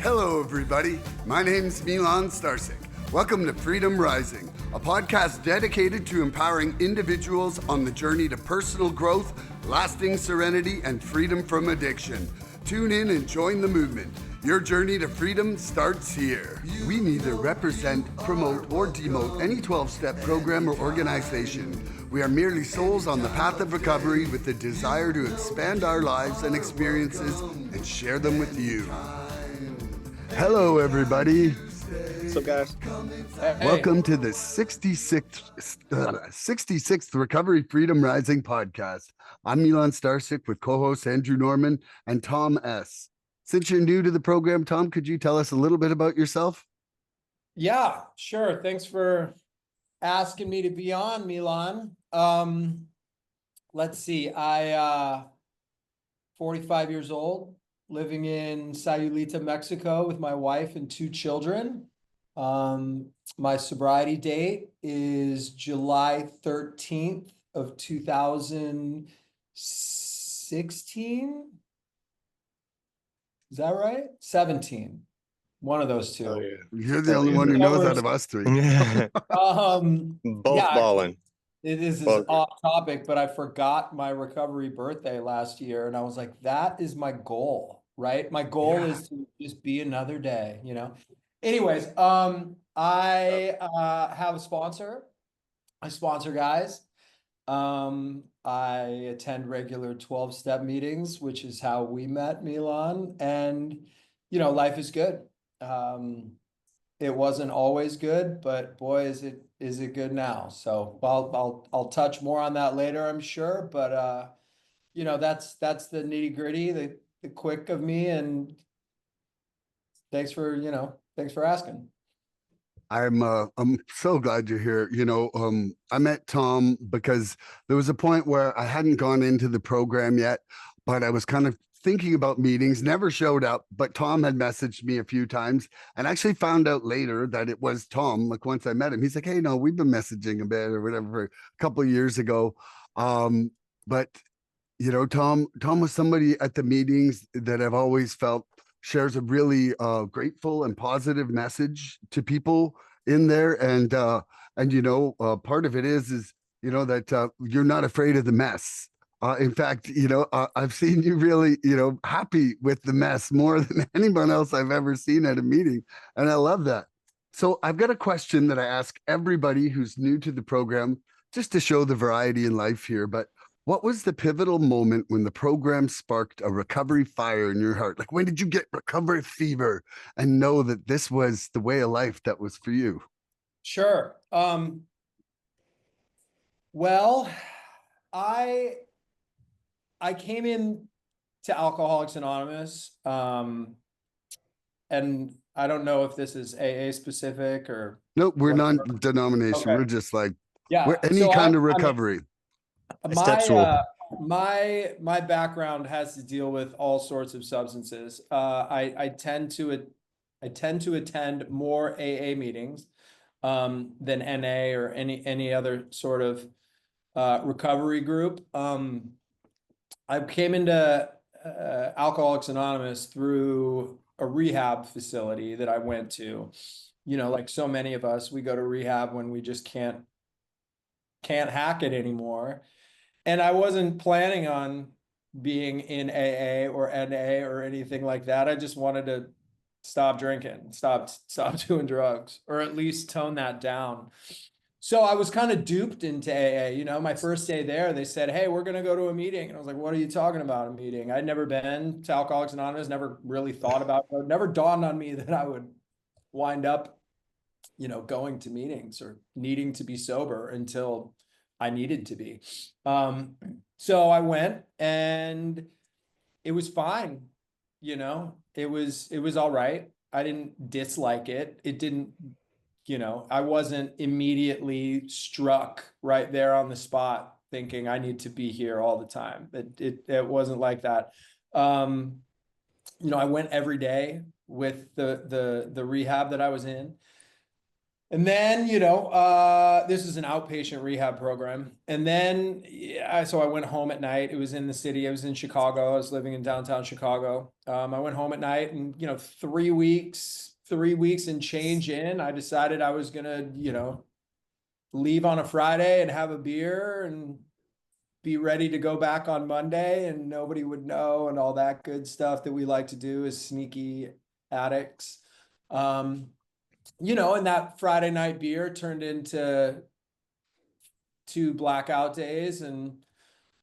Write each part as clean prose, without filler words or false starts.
Hello, everybody. My name's Milan Starcic. Welcome to Freedom Rising, a podcast dedicated to empowering individuals on the journey to personal growth, lasting serenity, and freedom from addiction. Tune in and join the movement. Your journey to freedom starts here. We neither represent, promote, or demote any 12-step program or organization. We are merely souls on the path of recovery with the desire to expand our lives and experiences and share them with you. Hello, everybody. What's up, guys? Hey. Welcome to the 66th Recovery Freedom Rising podcast. I'm Milan Starcic with co-host Andrew Norman and Tom S. Since you're new to the program, Tom, could you tell us a little bit about yourself? Yeah, sure. Thanks for asking me to be on, Milan. Let's see. I 45 years old, living in Sayulita, Mexico with my wife and 2 children. My sobriety date is July 13th of 2016. Is that right? 17. One of those two. Oh, yeah. You're the only one who knows out of us three. Both balling. It is Both. off topic, but I forgot my recovery birthday last year, and I was like, that is my goal, right? My goal is to just be another day, you know? Anyways, I have a sponsor. I sponsor guys. I attend regular 12-step meetings, which is how we met, Milan, and you know, life is good. It wasn't always good, but boy, is it good now. So I'll touch more on that later, I'm sure. But you know, that's the nitty-gritty, the quick of me, and thanks for asking. I'm so glad you're here. I met Tom because there was a point where I hadn't gone into the program yet, but I was kind of thinking about meetings, never showed up, but Tom had messaged me a few times and actually found out later that it was Tom. Like once I met him, he's like, hey, no, we've been messaging a bit or whatever for a couple of years ago. But Tom was somebody at the meetings that I've always felt shares a really grateful and positive message to people in there. And part of it is that you're not afraid of the mess. In fact, I've seen you really, happy with the mess more than anyone else I've ever seen at a meeting. And I love that. So I've got a question that I ask everybody who's new to the program, just to show the variety in life here. But what was the pivotal moment when the program sparked a recovery fire in your heart? Like, when did you get recovery fever and know that this was the way of life that was for you? Sure. Well, I came in to Alcoholics Anonymous, and I don't know if this is AA specific or Nope, we're whatever. non-denomination. Okay. We're just like, Yeah. we're any kind of recovery. My background has to deal with all sorts of substances. I tend to attend more AA meetings than NA or any other sort of recovery group. I came into Alcoholics Anonymous through a rehab facility that I went to. You know, like so many of us, we go to rehab when we just can't hack it anymore. And I wasn't planning on being in AA or NA or anything like that. I just wanted to stop drinking, stop doing drugs, or at least tone that down. So I was kind of duped into AA. You know, my first day there, they said, hey, we're going to go to a meeting. And I was like, what are you talking about, a meeting? I'd never been to Alcoholics Anonymous, never really thought about it. It never dawned on me that I would wind up, going to meetings or needing to be sober until I needed to be. So I went, and it was fine. It was all right. I didn't dislike it. It didn't, I wasn't immediately struck right there on the spot thinking I need to be here all the time. It wasn't like that. I went every day with the rehab that I was in. And then, this is an outpatient rehab program. And then, yeah, so I went home at night. It was in the city. I was in Chicago. I was living in downtown Chicago. I went home at night and, 3 weeks and change in, I decided I was gonna, leave on a Friday and have a beer and be ready to go back on Monday and nobody would know and all that good stuff that we like to do as sneaky addicts. Um, and that Friday night beer turned into 2 blackout days. And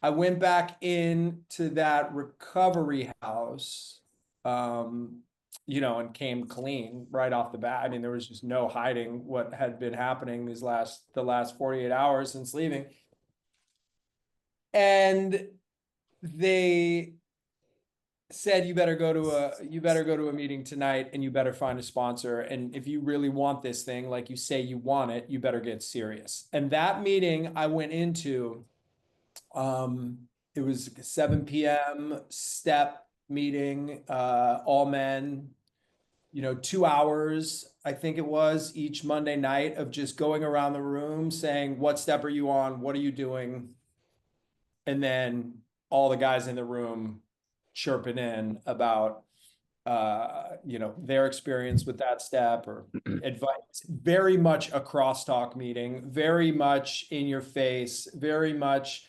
I went back into that recovery house, and came clean right off the bat. I mean, there was just no hiding what had been happening the last 48 hours since leaving. And they said you better go to a meeting tonight and you better find a sponsor, and if you really want this thing like you say you want it, you better get serious. And that meeting I went into, it was a 7 p.m. step meeting, all men, 2 hours I think it was each Monday night of just going around the room saying, what step are you on, what are you doing, and then all the guys in the room chirping in about their experience with that step or advice. Very much a crosstalk meeting, very much in your face, very much,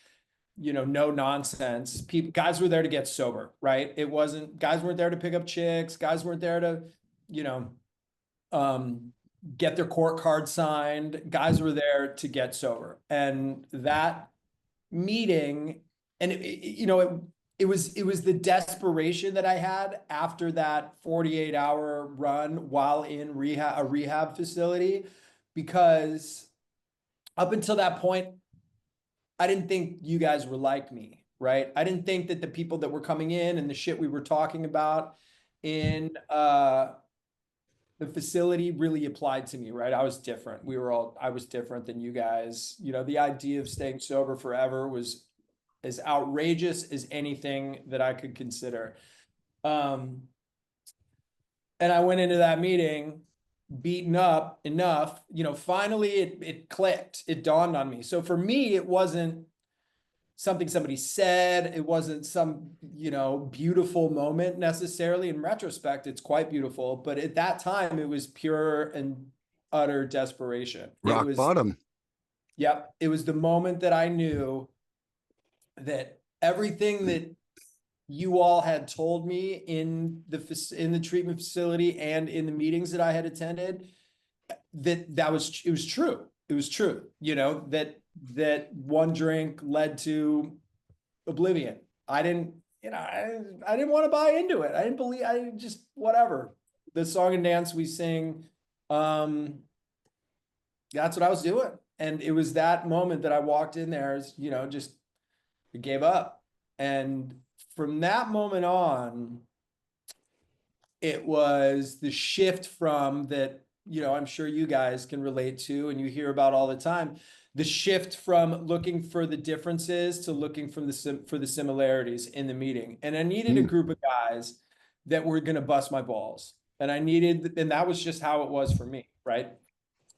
no nonsense. Guys were there to get sober, right? It wasn't, guys weren't there to pick up chicks, guys weren't there to, you know, get their court card signed. Guys were there to get sober. And that meeting, and it was the desperation that I had after that 48-hour run while in a rehab facility, because up until that point, I didn't think you guys were like me, right? I didn't think that the people that were coming in and the shit we were talking about in the facility really applied to me, right? I was different. I was different than you guys. The idea of staying sober forever was as outrageous as anything that I could consider. And I went into that meeting beaten up enough, finally it clicked. It dawned on me. So for me, it wasn't something somebody said. It wasn't some, beautiful moment necessarily. In retrospect, it's quite beautiful. But at that time, it was pure and utter desperation. It Rock was, bottom. yep. It was the moment that I knew that everything that you all had told me in the treatment facility and in the meetings that I had attended, it was true. It was true, that one drink led to oblivion. I didn't, I didn't want to buy into it. I didn't believe, I just, whatever. The song and dance we sing, that's what I was doing. And it was that moment that I walked in there as, just gave up. And from that moment on, it was the shift from that, I'm sure you guys can relate to and you hear about all the time, the shift from looking for the differences to looking for the similarities in the meeting. And I needed a group of guys that were going to bust my balls. And that was just how it was for me, right?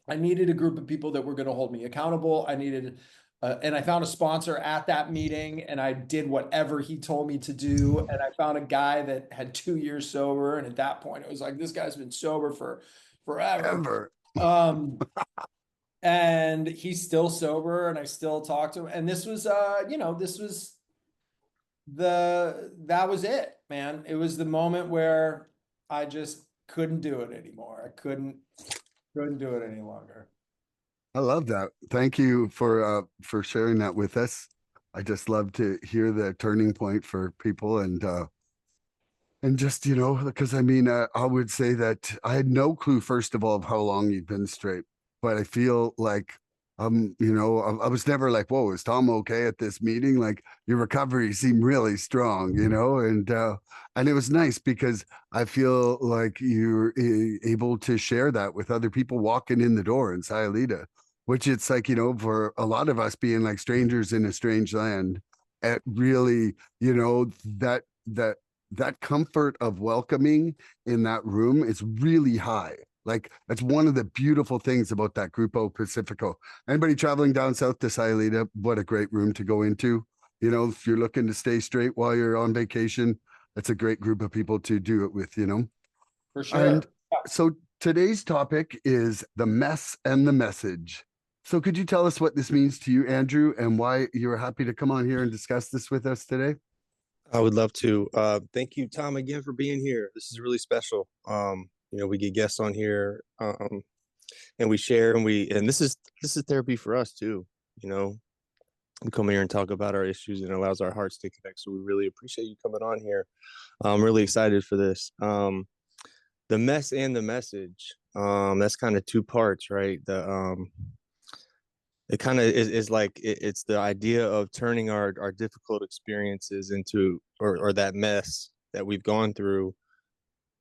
I needed a group of people that were going to hold me accountable. And I found a sponsor at that meeting and I did whatever he told me to do. And I found a guy that had 2 years sober. And at that point, it was like, this guy's been sober for forever. Ever. And he's still sober and I still talk to him. And this was, that was it, man. It was the moment where I just couldn't do it anymore. I couldn't do it any longer. I love that. Thank you for sharing that with us. I just love to hear the turning point for people and just, because I mean, I would say that I had no clue, first of all, of how long you've been straight, but I feel like, I was never like, whoa, is Tom okay at this meeting? Like your recovery seemed really strong, and it was nice because I feel like you're able to share that with other people walking in the door in Sayulita, which it's like, for a lot of us being like strangers in a strange land, it really, that comfort of welcoming in that room is really high. Like that's one of the beautiful things about that Grupo Pacifico. Anybody traveling down south to Sayulita, what a great room to go into. You know, if you're looking to stay straight while you're on vacation, that's a great group of people to do it with, you know. For And sure. so today's topic is the mess and the message. So could you tell us what this means to you, Andrew, and why you're happy to come on here and discuss this with us today? I would love to. Thank you, Tom, again for being here. This is really special. We get guests on here, and we share, and this is therapy for us too. You know, we come here and talk about our issues, and it allows our hearts to connect. So we really appreciate you coming on here. I'm really excited for this. The mess and the message. That's kind of two parts, right? It kind of is like it's the idea of turning our difficult experiences into or that mess that we've gone through,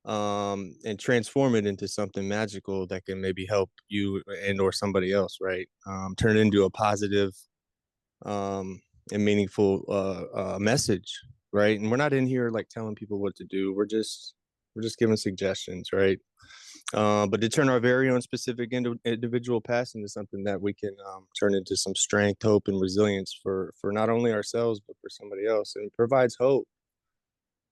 and transform it into something magical that can maybe help you and or somebody else, right? Turn it into a positive, and meaningful message, right? And we're not in here like telling people what to do. We're just giving suggestions, right? But to turn our very own specific individual past into something that we can turn into some strength, hope, and resilience for not only ourselves but for somebody else, and it provides hope,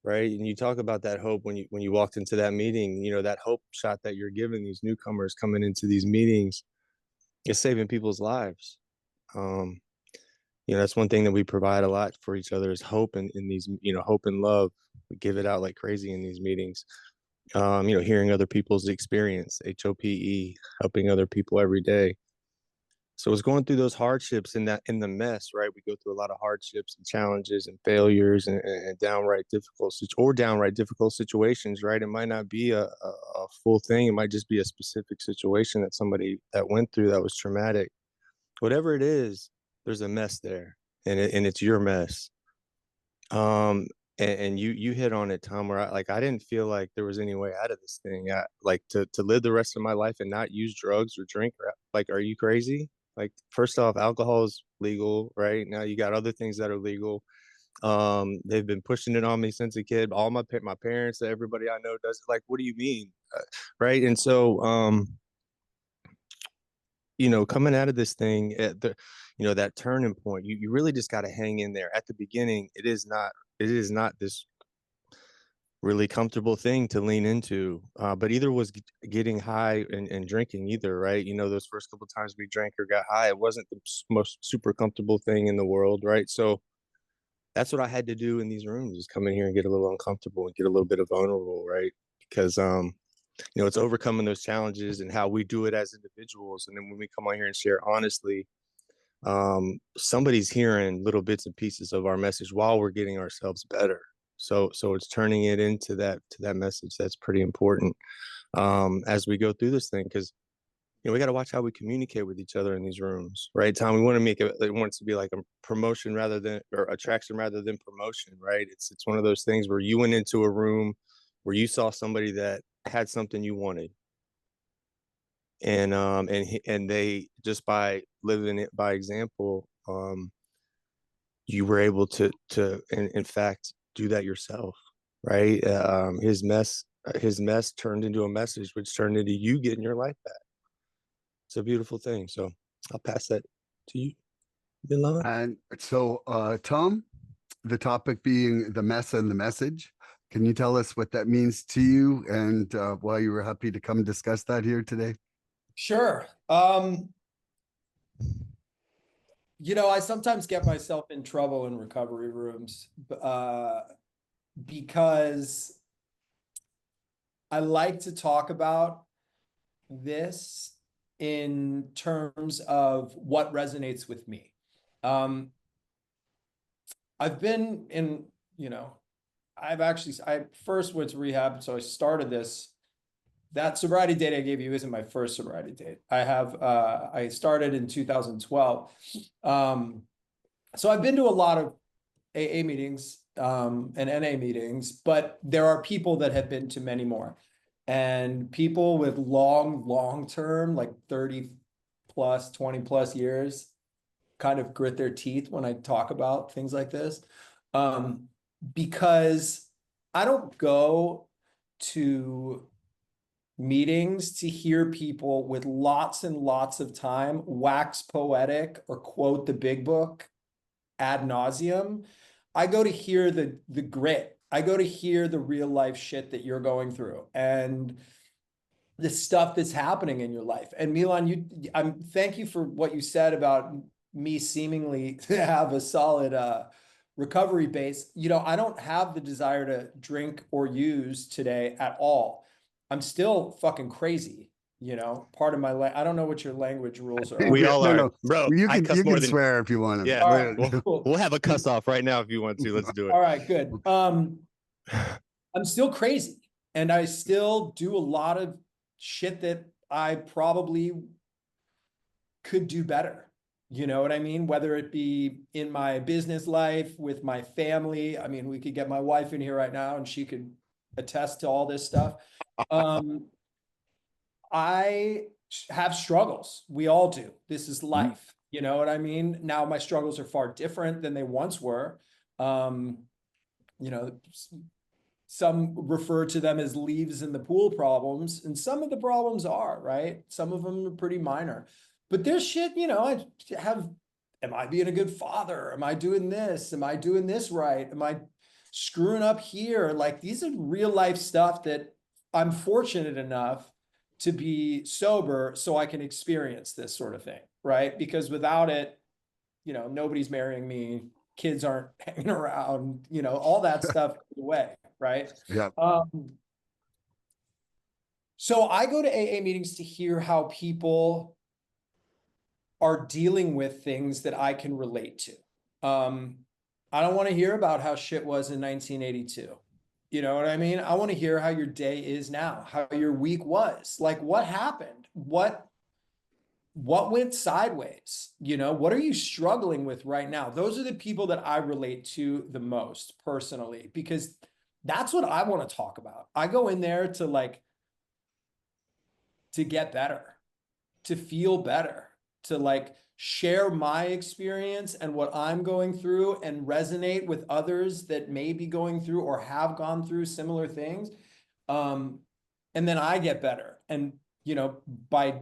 right? And you talk about that hope when you walked into that meeting. You know, that hope shot that you're giving these newcomers coming into these meetings is saving people's lives. Um, that's one thing that we provide a lot for each other is hope in these, hope and love. We give it out like crazy in these meetings. Hearing other people's experience, HOPE, helping other people every day. So it's going through those hardships in the mess, right? We go through a lot of hardships and challenges and failures and downright difficult situations, right? It might not be a full thing. It might just be a specific situation that somebody that went through that was traumatic. Whatever it is, there's a mess there, and it's your mess. Um, and you hit on it, Tom, where I didn't feel like there was any way out of this thing. Like to live the rest of my life and not use drugs or drink. Like, are you crazy? Like, first off, alcohol is legal, right? Now you got other things that are legal. They've been pushing it on me since a kid. All my parents, everybody I know does it. Like, what do you mean, right? And so, coming out of this thing at that turning point, you really just got to hang in there. At the beginning, it is not this really comfortable thing to lean into, but either was getting high and drinking either, right? Those first couple times we drank or got high, it wasn't the most super comfortable thing in the world, right? So that's what I had to do in these rooms, is come in here and get a little uncomfortable and get a little bit of vulnerable, right? Because it's overcoming those challenges and how we do it as individuals. And then when we come on here and share honestly, somebody's hearing little bits and pieces of our message while we're getting ourselves better. So it's turning it into that message. That's pretty important, as we go through this thing, because we got to watch how we communicate with each other in these rooms, right, Tom? We want to make it wants to be like a promotion rather than, or attraction rather than promotion, right? It's one of those things where you went into a room where you saw somebody that had something you wanted, and they, just by living it by example, you were able to in fact do that yourself, right? His mess turned into a message, which turned into you getting your life back. It's a beautiful thing. So I'll pass that to you, Milan. And so, Tom, the topic being the mess and the message. Can you tell us what that means to you and why you were happy to come discuss that here today? Sure. I sometimes get myself in trouble in recovery rooms, because I like to talk about this in terms of what resonates with me. I've been in, I first went to rehab, so I started this. That sobriety date I gave you isn't my first sobriety date. I started in 2012. So I've been to a lot of AA meetings, and NA meetings, but there are people that have been to many more. And people with long term, like 30 plus, 20 plus years, kind of grit their teeth when I talk about things like this. Because I don't go to meetings to hear people with lots and lots of time wax poetic or quote the big book ad nauseum. I go to hear the grit. I go to hear the real life shit that you're going through and the stuff that's happening in your life. And Milan, thank you for what you said about me seemingly to have a solid recovery base. You know, I don't have the desire to drink or use today at all. I'm still fucking crazy. You know, part of my I don't know what your language rules are. We all No, are, no, bro. you I can cuss more than swear if you want to. yeah. All right, We'll, cool. we'll have a cuss off right now if you want to. Let's do it. All right, good. I'm still crazy and I still do a lot of shit that I probably could do better. You know what I mean? Whether it be in my business life, with my family. I mean, we could get my wife in here right now and she could attest to all this stuff. I have struggles. We all do. This is life. You know what I mean? Now my struggles are far different than they once were. You know, some refer to them as leaves in the pool problems, and some of the problems are, right? Some of them are pretty minor. But there's shit, you know, am I being a good father? Am I doing this? Am I doing this right? Am I screwing up here? Like, these are real life stuff that I'm fortunate enough to be sober so I can experience this sort of thing, right? Because without it, you know, nobody's marrying me, kids aren't hanging around, you know, all that stuff away, right? Yeah. So I go to AA meetings to hear how people are dealing with things that I can relate to. I don't want to hear about how shit was in 1982. You know what I mean? I want to hear how your day is now, how your week was. Like, what happened? What went sideways? You know, what are you struggling with right now? Those are the people that I relate to the most personally, because that's what I want to talk about. I go in there to get better, to feel better, to like share my experience and what I'm going through and resonate with others that may be going through or have gone through similar things. And then I get better. And, you know, by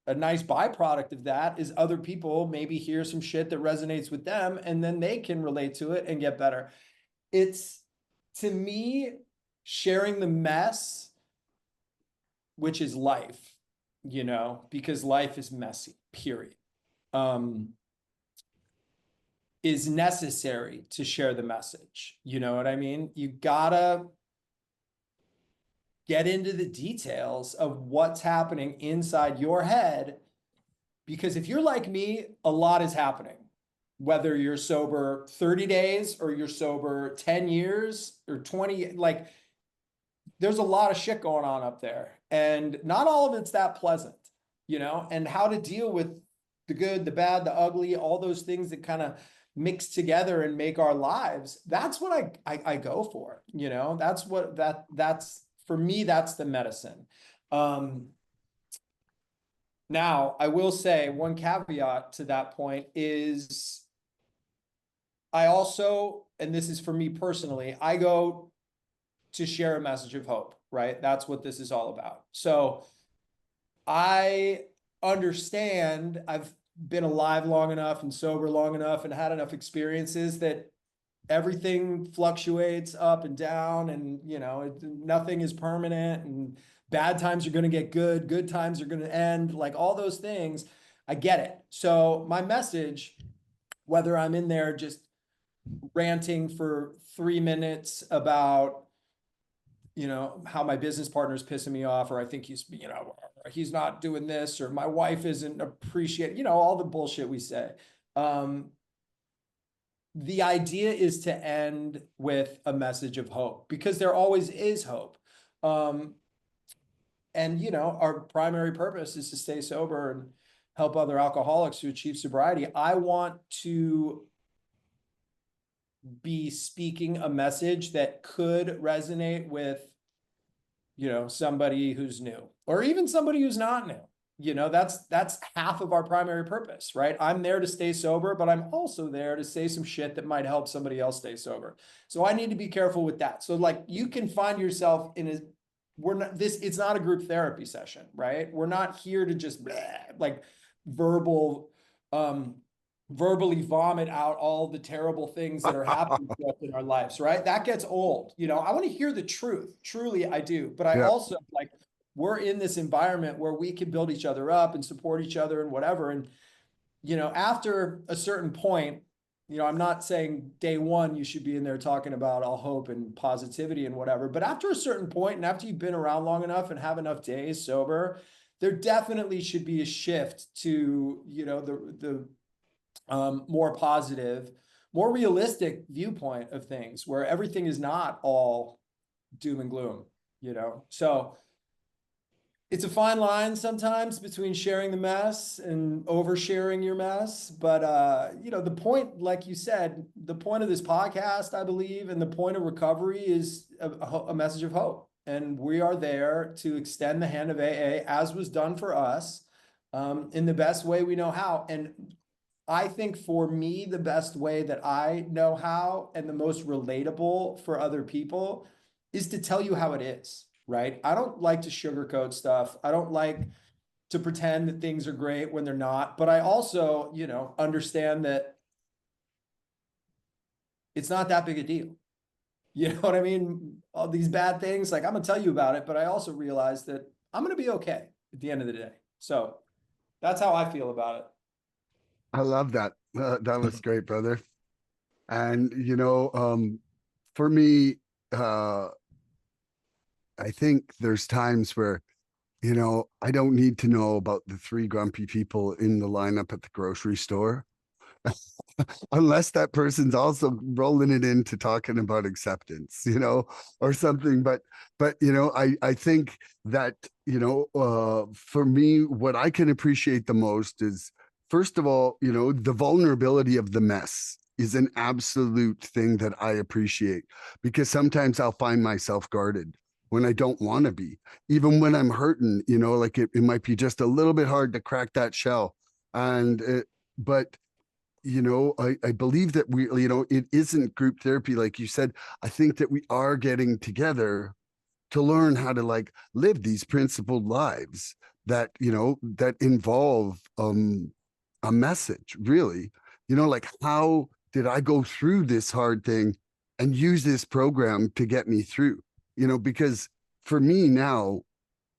a nice byproduct of that is other people maybe hear some shit that resonates with them and then they can relate to it and get better. It's, to me, sharing the mess, which is life, you know, because life is messy, period, is necessary to share the message. You know what I mean? You gotta get into the details of what's happening inside your head, because if you're like me, a lot is happening. Whether you're sober 30 days or you're sober 10 years or 20, like, there's a lot of shit going on up there. And not all of it's that pleasant, you know, and how to deal with the good, the bad, the ugly, all those things that kind of mix together and make our lives. That's what I go for, you know, that's for me, that's the medicine. Now I will say one caveat to that point is I also, and this is for me personally, I go to share a message of hope, right? That's what this is all about. So I understand, I've been alive long enough and sober long enough and had enough experiences that everything fluctuates up and down, and, you know, nothing is permanent, and bad times are going to get good times are going to end, like all those things. I get it. So my message, whether I'm in there just ranting for 3 minutes about, you know, how my business partner is pissing me off, or I think he's, you know, he's not doing this, or my wife isn't appreciating, you know, all the bullshit we say. The idea is to end with a message of hope, because there always is hope. And, you know, our primary purpose is to stay sober and help other alcoholics to achieve sobriety. I want to be speaking a message that could resonate with, you know, somebody who's new, or even somebody who's not new. You know, that's half of our primary purpose, right? I'm there to stay sober, but I'm also there to say some shit that might help somebody else stay sober. So I need to be careful with that. So like, you can find yourself in we're not this, it's not a group therapy session, right? We're not here to just like verbal, verbally vomit out all the terrible things that are happening to us in our lives, right? That gets old. You know, I want to hear the truth. Truly, I do. But I Yeah. also like, we're in this environment where we can build each other up and support each other and whatever. And, you know, after a certain point, you know, I'm not saying day one you should be in there talking about all hope and positivity and whatever, but after a certain point and after you've been around long enough and have enough days sober, there definitely should be a shift to, you know, the more positive, more realistic viewpoint of things where everything is not all doom and gloom, you know? So it's a fine line sometimes between sharing the mess and oversharing your mess. But, you know, the point, like you said, the point of this podcast, I believe, and the point of recovery is a message of hope. And we are there to extend the hand of AA as was done for us, in the best way we know how. And I think for me, the best way that I know how and the most relatable for other people is to tell you how it is, right? I don't like to sugarcoat stuff. I don't like to pretend that things are great when they're not. But I also, you know, understand that it's not that big a deal. You know what I mean? All these bad things, like I'm gonna tell you about it, but I also realize that I'm gonna be okay at the end of the day. So that's how I feel about it. I love that. That was great, brother. And you know, for me, I think there's times where, you know, I don't need to know about the three grumpy people in the lineup at the grocery store, unless that person's also rolling it into talking about acceptance, you know, or something. But you know, I think that, you know, for me, what I can appreciate the most is, first of all, you know, the vulnerability of the mess is an absolute thing that I appreciate, because sometimes I'll find myself guarded when I don't want to be, even when I'm hurting, you know, like it might be just a little bit hard to crack that shell. And but you know, I believe that we, you know, it isn't group therapy, like you said. I think that we are getting together to learn how to like live these principled lives that, you know, that involve a message, really. You know, like, how did I go through this hard thing and use this program to get me through? You know, because for me now,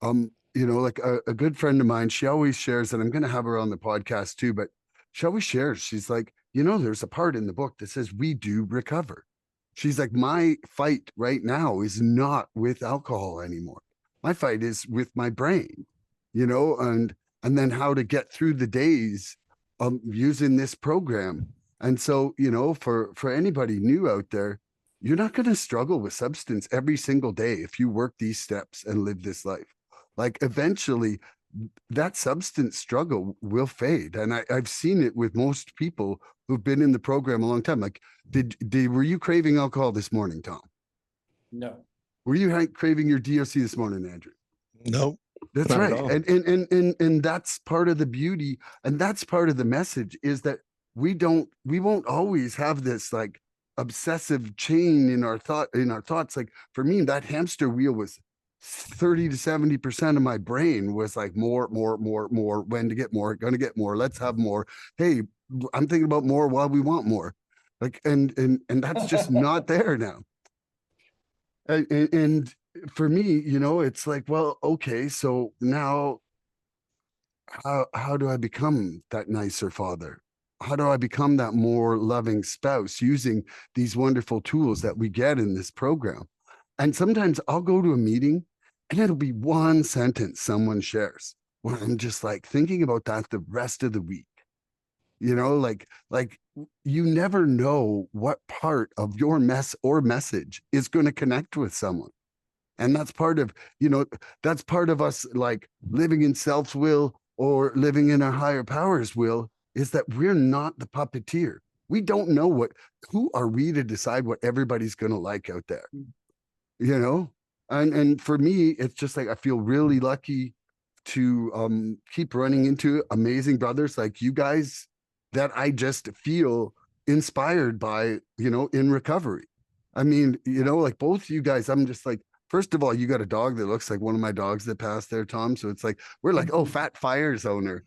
you know, like a good friend of mine, she always shares, and I'm going to have her on the podcast too, but she always shares, she's like, you know, there's a part in the book that says we do recover. She's like, my fight right now is not with alcohol anymore. My fight is with my brain, you know, and then how to get through the days using this program. And so, you know, for anybody new out there, you're not going to struggle with substance every single day if you work these steps and live this life. Like eventually that substance struggle will fade. And I've seen it with most people who've been in the program a long time. Like, were you craving alcohol this morning, Tom? No. Were you craving your DOC this morning, Andrew? Nope. That's Not at right. all. And that's part of the beauty, and that's part of the message, is that we won't always have this like obsessive chain in our thoughts. Like for me, that hamster wheel was 30 to 70% of my brain was like more, when to get more, gonna get more, let's have more. Hey, I'm thinking about more while we want more. Like, and that's just not there now. And for me, you know, it's like, well, okay, so now how do I become that nicer father? How do I become that more loving spouse using these wonderful tools that we get in this program? And sometimes I'll go to a meeting and it'll be one sentence someone shares where I'm just like thinking about that the rest of the week. You know, like you never know what part of your mess or message is going to connect with someone. And that's part of, you know, that's part of us like living in self's will or living in our higher powers will, is that we're not the puppeteer. We don't know who are we to decide what everybody's going to like out there, you know? And for me, it's just like, I feel really lucky to keep running into amazing brothers like you guys that I just feel inspired by, you know, in recovery. I mean, you know, like both you guys, I'm just like, first of all, you got a dog that looks like one of my dogs that passed there, Tom. So it's like, we're like, oh, Fat Fire's owner.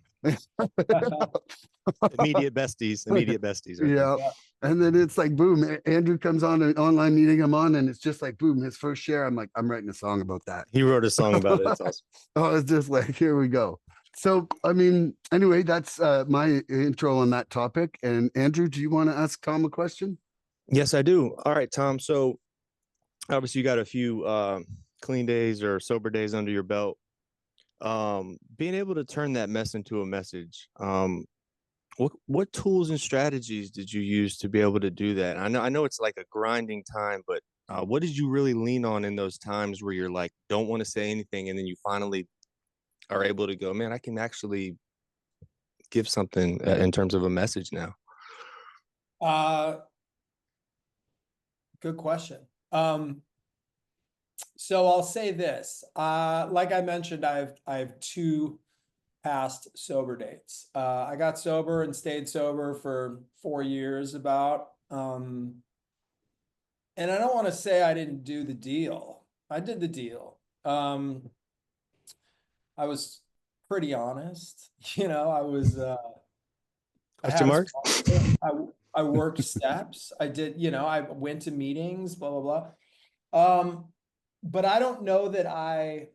Immediate besties, immediate besties right there. Yeah. Yeah. And then it's like, boom, Andrew comes on an online meeting I'm on, and it's just like, boom, his first share. I'm like, I'm writing a song about that. He wrote a song about it. It's awesome. Oh, it's just like, here we go. So, I mean, anyway, that's my intro on that topic. And Andrew, do you want to ask Tom a question? Yes, I do. All right, Tom. So obviously you got a few clean days or sober days under your belt. Being able to turn that mess into a message. What tools and strategies did you use to be able to do that? I know it's like a grinding time, but what did you really lean on in those times where you're like, don't want to say anything, and then you finally are able to go, man, I can actually give something in terms of a message now? Good question. So I'll say this, like I mentioned, I have two past sober dates. I got sober and stayed sober for 4 years about, and I don't want to say I didn't do the deal. I did the deal. I was pretty honest, I was, I Question had a mark? sponsor. I worked steps. I did, I went to meetings, blah, blah, blah. But I don't know that I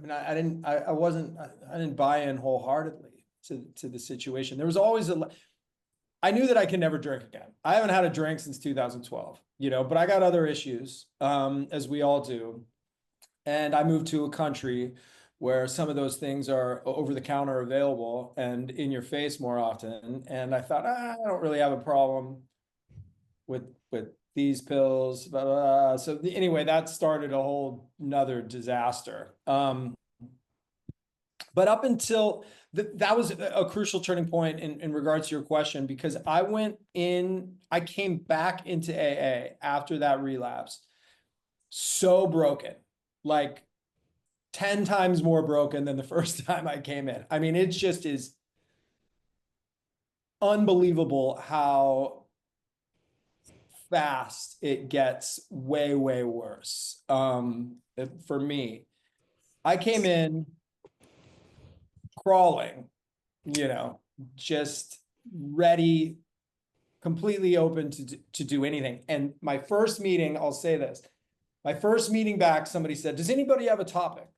mean, I didn't, I wasn't, I didn't buy in wholeheartedly to the situation. There was always I knew that I can never drink again. I haven't had a drink since 2012, but I got other issues, as we all do. And I moved to a country where some of those things are over the counter available and in your face more often. And I thought, I don't really have a problem with these pills. Blah, blah, blah. So anyway, that started a whole another disaster. But up until that was a crucial turning point in regards to your question, because I came back into AA after that relapse, so broken, like 10 times more broken than the first time I came in. I mean, it just is unbelievable how fast it gets way, way worse. For me, I came in crawling, just ready, completely open to do anything. And my first meeting, I'll say this, my first meeting back, somebody said, does anybody have a topic?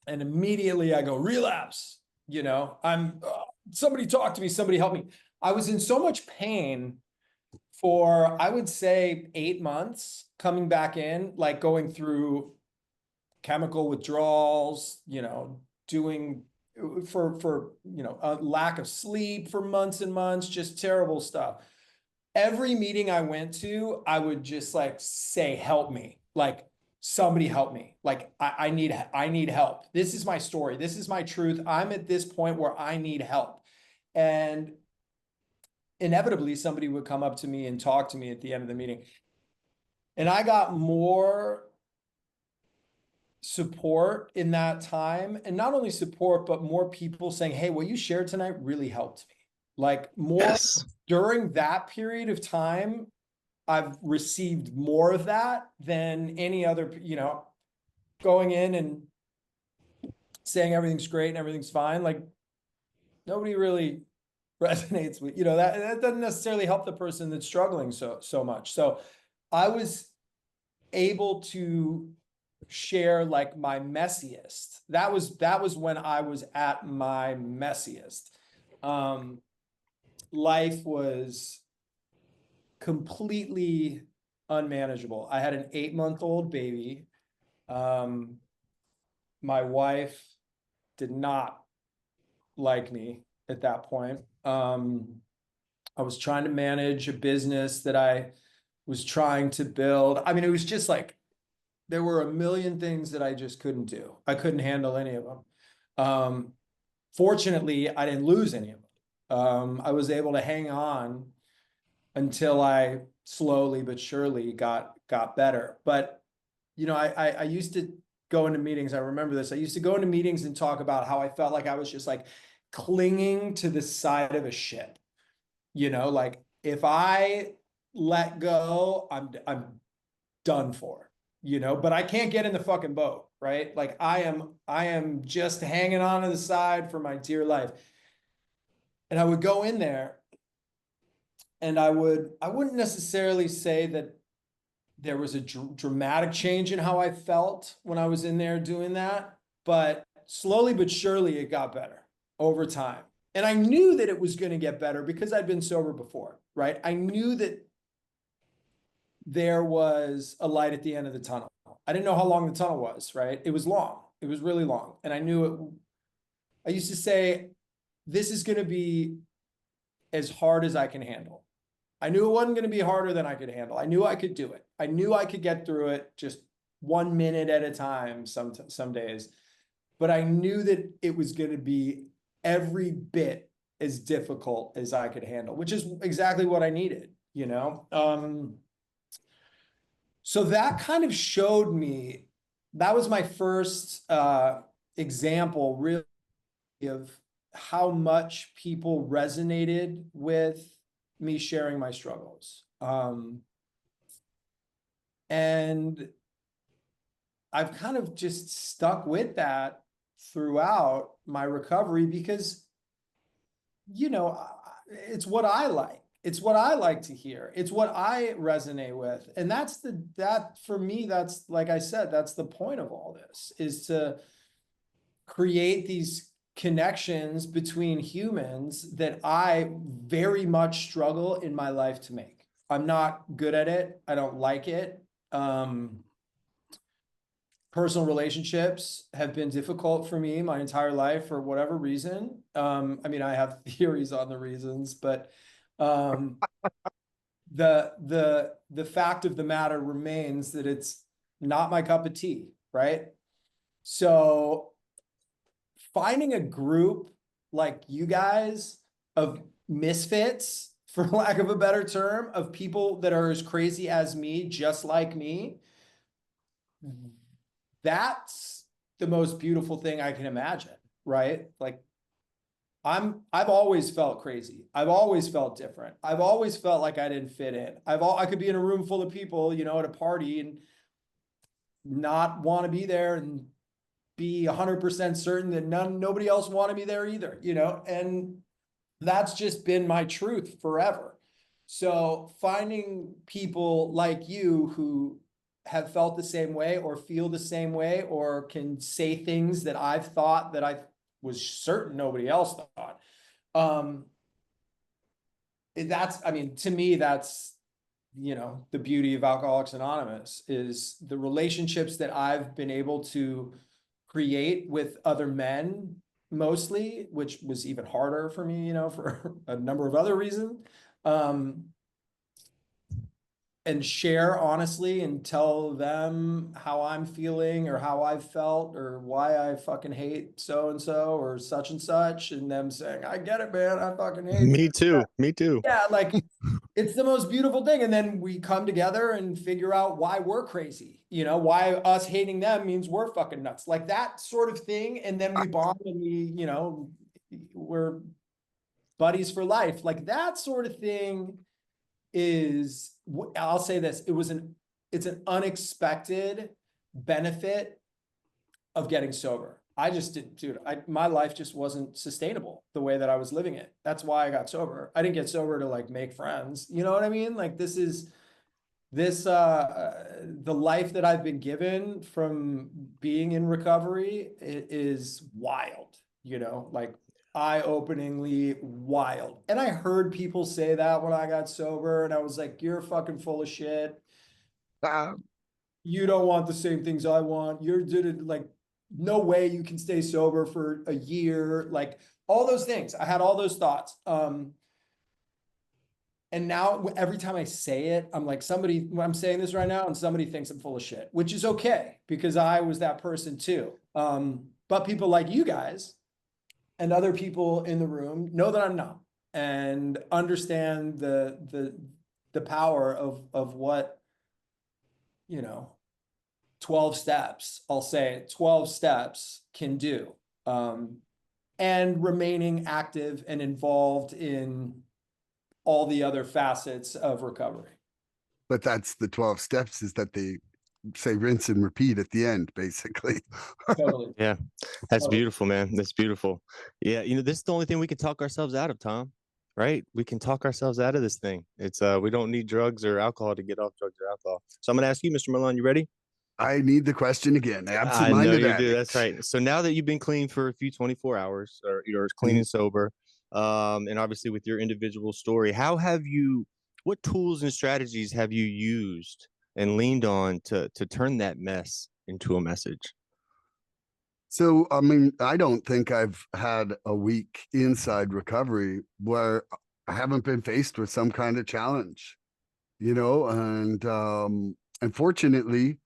And immediately I go, relapse, somebody talk to me, somebody help me. I was in so much pain for, I would say, 8 months coming back in, like going through chemical withdrawals, doing for a lack of sleep for months and months, just terrible stuff. Every meeting I went to, I would just like say, help me, like somebody help me. Like I need help. This is my story. This is my truth. I'm at this point where I need help. And inevitably somebody would come up to me and talk to me at the end of the meeting. And I got more support in that time, and not only support, but more people saying, hey, what you shared tonight really helped me. Like more. Yes. During that period of time, I've received more of that than any other, going in and saying everything's great and everything's fine. Like nobody really resonates with, that doesn't necessarily help the person that's struggling so much. So I was able to share like my messiest. That was when I was at my messiest. Life was completely unmanageable. I had an 8-month-old baby. My wife did not like me at that point. I was trying to manage a business that I was trying to build. I mean, it was just like, there were a million things that I just couldn't do. I couldn't handle any of them. Fortunately, I didn't lose any of them. I was able to hang on until I slowly but surely got better. But, I used to go into meetings. I remember this. I used to go into meetings and talk about how I felt like I was just like clinging to the side of a ship. Like if I let go, I'm done for. you know, but I can't get in the fucking boat, right? Like I am just hanging on to the side for my dear life. And I would go in there and I wouldn't necessarily say that there was a dramatic change in how I felt when I was in there doing that, but slowly but surely it got better over time. And I knew that it was going to get better because I'd been sober before, right? I knew that there was a light at the end of the tunnel. I didn't know how long the tunnel was, right? It was long. It was really long. And I knew it. I used to say, this is going to be as hard as I can handle. I knew it wasn't going to be harder than I could handle. I knew I could do it. I knew I could get through it just 1 minute at a time some days. But I knew that it was going to be every bit as difficult as I could handle, which is exactly what I needed, you know? So that kind of showed me, that was my first example really of how much people resonated with me sharing my struggles. And I've kind of just stuck with that throughout my recovery because, you know, it's what I like. It's what I like to hear. It's what I resonate with. And that for me, that's, like I said, that's the point of all this, is to create these connections between humans that I very much struggle in my life to make. I'm not good at it. I don't like it. Personal relationships have been difficult for me my entire life for whatever reason. I mean, I have theories on the reasons, but the fact of the matter remains that it's not my cup of tea, right? So finding a group like you guys of misfits, for lack of a better term, of people that are as crazy as me, just like me, that's the most beautiful thing I can imagine, right? Like I've always felt crazy. I've always felt different. I've always felt like I didn't fit in. I could be in a room full of people, you know, at a party and not want to be there and be 100% certain that nobody else wanted me there either, you know, and that's just been my truth forever. So finding people like you who have felt the same way or feel the same way or can say things that I've thought that I was certain nobody else thought. I mean, to me, that's, you know, the beauty of Alcoholics Anonymous is the relationships that I've been able to create with other men mostly, which was even harder for me, you know, for a number of other reasons. And share honestly and tell them how I'm feeling or how I've felt or why I fucking hate so and so or such and such, and them saying, I get it, man, I fucking hate Me you. too. Me too. Yeah, like it's the most beautiful thing. And then we come together and figure out why we're crazy, you know, why us hating them means we're fucking nuts, like that sort of thing. And then we bond and we, you know, we're buddies for life. Like that sort of thing is, I'll say this, it's an unexpected benefit of getting sober. I just didn't, dude, my life just wasn't sustainable the way that I was living it. That's why I got sober. I didn't get sober to like make friends. You know what I mean? Like the life that I've been given from being in recovery is wild, you know, like eye-openingly wild. And I heard people say that when I got sober and I was like, you're fucking full of shit. Ah, You don't want the same things I want. You're like, no way you can stay sober for a year. Like all those things. I had all those thoughts. And now every time I say it, I'm like, I'm saying this right now and somebody thinks I'm full of shit, which is okay because I was that person too. But people like you guys and other people in the room know that I'm not and understand the power of what, you know, 12 steps, I'll say 12 steps can do. And remaining active and involved in all the other facets of recovery. but that's the 12 steps, is that they say rinse and repeat at the end, basically. Totally. Yeah, that's Totally. beautiful, man. That's beautiful. Yeah, this is the only thing we can talk ourselves out of, Tom. Right? We can talk ourselves out of this thing. It's we don't need drugs or alcohol to get off drugs or alcohol. So I'm gonna ask you, Mr. Milan, you ready? I need the question again. I know Absent-minded you do. That's addict. right. So now that you've been clean for a few 24 hours, or you're clean Mhm. and sober, and obviously with your individual story, what tools and strategies have you used and leaned on to turn that mess into a message? So, I mean, I don't think I've had a week inside recovery where I haven't been faced with some kind of challenge, and unfortunately,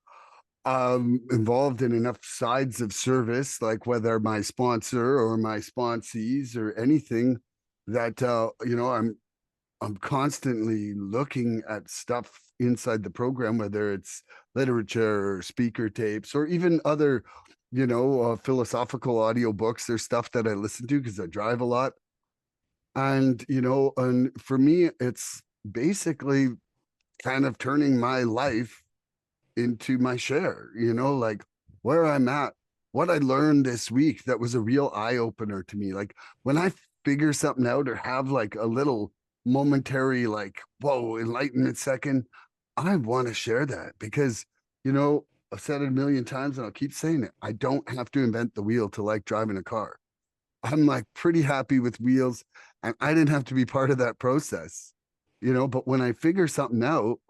I'm involved in enough sides of service, like whether my sponsor or my sponsees or anything, that I'm constantly looking at stuff inside the program, whether it's literature or speaker tapes or even other, philosophical audio books. There's stuff that I listen to because I drive a lot. And for me, it's basically kind of turning my life into my share, like where I'm at, what I learned this week that was a real eye opener to me. Like when I figure something out or have like a little momentary, like, whoa, enlightenment second, I want to share that because, I've said it a million times and I'll keep saying it. I don't have to invent the wheel to like driving a car. I'm like pretty happy with wheels and I didn't have to be part of that process, but when I figure something out,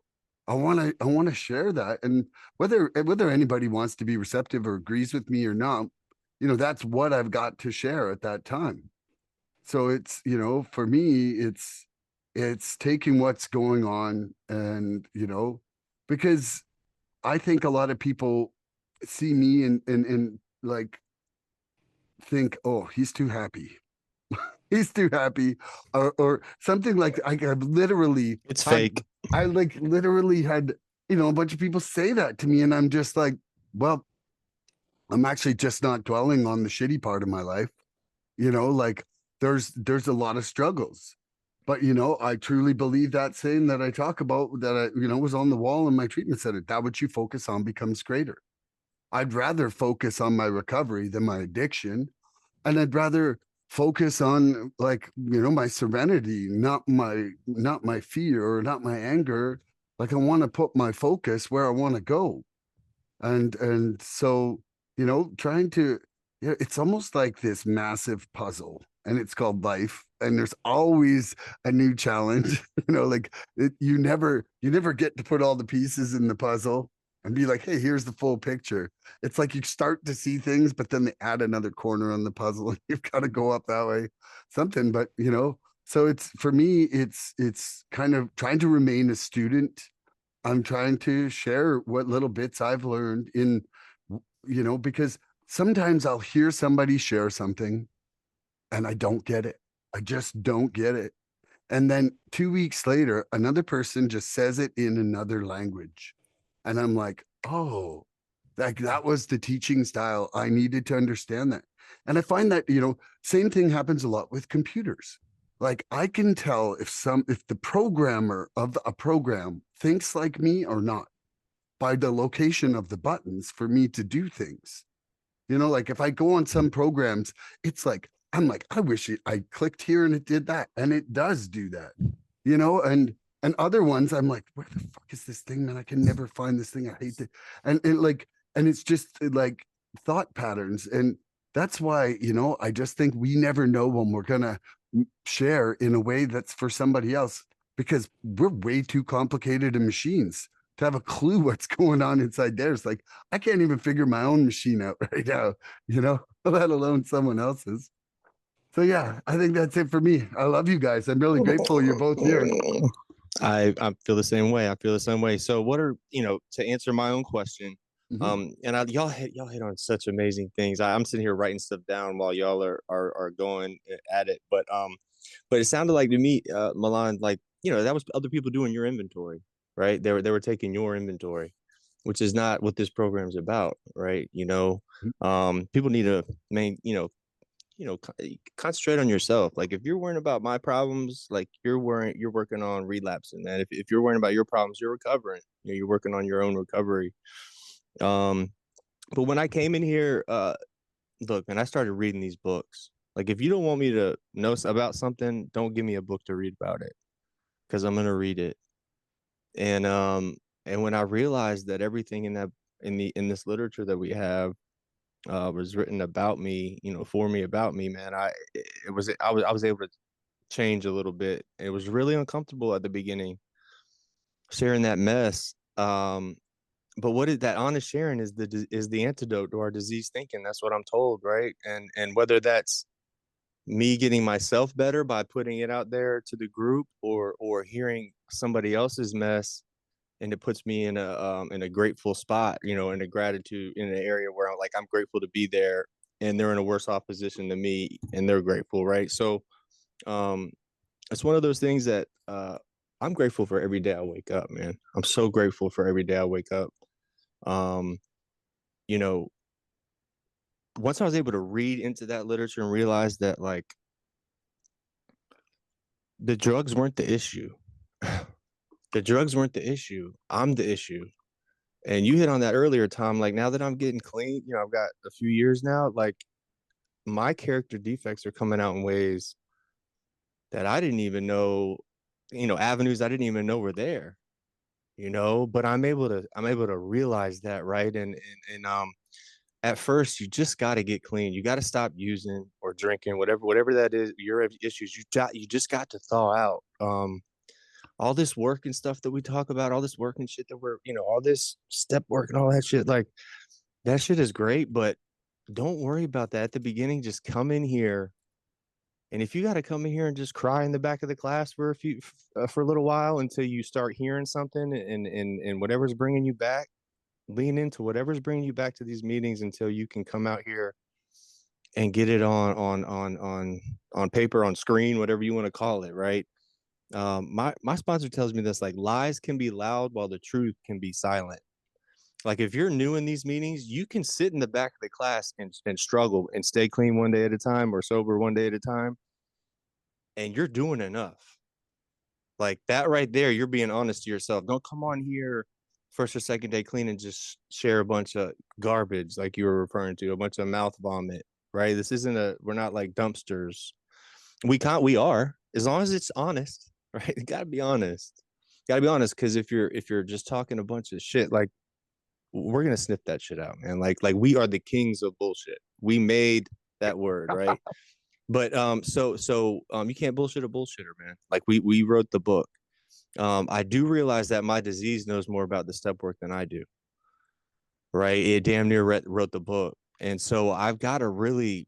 I want to share that. And whether anybody wants to be receptive or agrees with me or not, that's what I've got to share at that time. So it's, for me, it's taking what's going on and, because I think a lot of people see me and like think, oh, he's too happy. He's too happy, or something like I've literally It's had, fake. I like literally had, a bunch of people say that to me, and I'm just like, well, I'm actually just not dwelling on the shitty part of my life, like there's a lot of struggles, but I truly believe that saying that I talk about that I was on the wall in my treatment center. That what you focus on becomes greater. I'd rather focus on my recovery than my addiction, and I'd rather focus on like my serenity, not my fear or not my anger. Like I want to put my focus where I want to go, and so trying to, yeah, it's almost like this massive puzzle, and it's called life, and there's always a new challenge. Like you never get to put all the pieces in the puzzle and be like, hey, here's the full picture. It's like you start to see things, but then they add another corner on the puzzle and you've got to go up that way, something. But so it's, for me, it's kind of trying to remain a student. I'm trying to share what little bits I've learned because sometimes I'll hear somebody share something and I don't get it. I just don't get it. And then 2 weeks later, another person just says it in another language. And I'm like, oh, that was the teaching style. I needed to understand that. And I find that, same thing happens a lot with computers. Like I can tell if the programmer of a program thinks like me or not by the location of the buttons for me to do things. Like if I go on some programs, it's like, I'm like, I wish I clicked here and it did that. And it does do that, and other ones, I'm like, where the fuck is this thing, man? I can never find this thing. I hate it. And it's just like thought patterns. And that's why, I just think we never know when we're gonna share in a way that's for somebody else because we're way too complicated in machines to have a clue what's going on inside there. It's like I can't even figure my own machine out right now, let alone someone else's. So yeah, I think that's it for me. I love you guys. I'm really grateful you're both here. I feel the same way. I feel the same way. So what are, to answer my own question, Mhm. and y'all hit on such amazing things. I'm sitting here writing stuff down while y'all are going at it. But it sounded like to me, Milan, like, that was other people doing your inventory, right? They were taking your inventory, which is not what this program's about, right? People need to concentrate on yourself. Like if you're worrying about my problems, like you're working on relapsing. And if you're worrying about your problems, you're recovering. You're working on your own recovery. But when I came in here, look, man, I started reading these books. Like, if you don't want me to know about something, don't give me a book to read about it, because I'm gonna read it. And when I realized that everything in that in this literature that we have was written about me, for me, about me, man, I was able to change a little bit. It was really uncomfortable at the beginning sharing that mess. But what is that honest sharing is the antidote to our disease thinking. That's what I'm told, right? And whether that's me getting myself better by putting it out there to the group, or hearing somebody else's mess, and it puts me in a grateful spot, in a gratitude, in an area where I'm grateful to be there, and they're in a worse off position than me, and they're grateful, right? So um it's one of those things that I'm grateful for every day I wake up, man. I'm so grateful for every day I wake up. um you know Once I was able to read into that literature and realize that, like, the drugs weren't the issue. The drugs weren't the issue. I'm the issue. And you hit on that earlier, Tom. Like, now that I'm getting clean, I've got a few years now, like, my character defects are coming out in ways that I didn't even know, avenues I didn't even know were there, but I'm able to realize that, right? And at first, you just got to get clean. You got to stop using or drinking, whatever that is, your issues. You just got to thaw out. All this work and stuff that we talk about, all this work and shit that all this step work and all that shit, like, that shit is great, but don't worry about that at the beginning. Just come in here, and if you got to come in here and just cry in the back of the class for a little while until you start hearing something, and whatever's bringing you back, lean into whatever's bringing you back to these meetings until you can come out here and get it on paper, on screen, whatever you want to call it, right? My sponsor tells me this, like, lies can be loud while the truth can be silent. Like, if you're new in these meetings, you can sit in the back of the class and struggle and stay clean one day at a time, or sober one day at a time, and you're doing enough. Like, that right there, you're being honest to yourself. Don't come on here first or second day clean and just share a bunch of garbage, like you were referring to, a bunch of mouth vomit, right? We're not like dumpsters. We are, as long as it's honest, right? You gotta be honest. Gotta be honest, because if you're just talking a bunch of shit, like, we're gonna sniff that shit out, man. Like, we are the kings of bullshit. We made that word, right? But you can't bullshit a bullshitter, man. Like, we wrote the book. I do realize that my disease knows more about the step work than I do, right? It damn near wrote the book. And so I've got to really,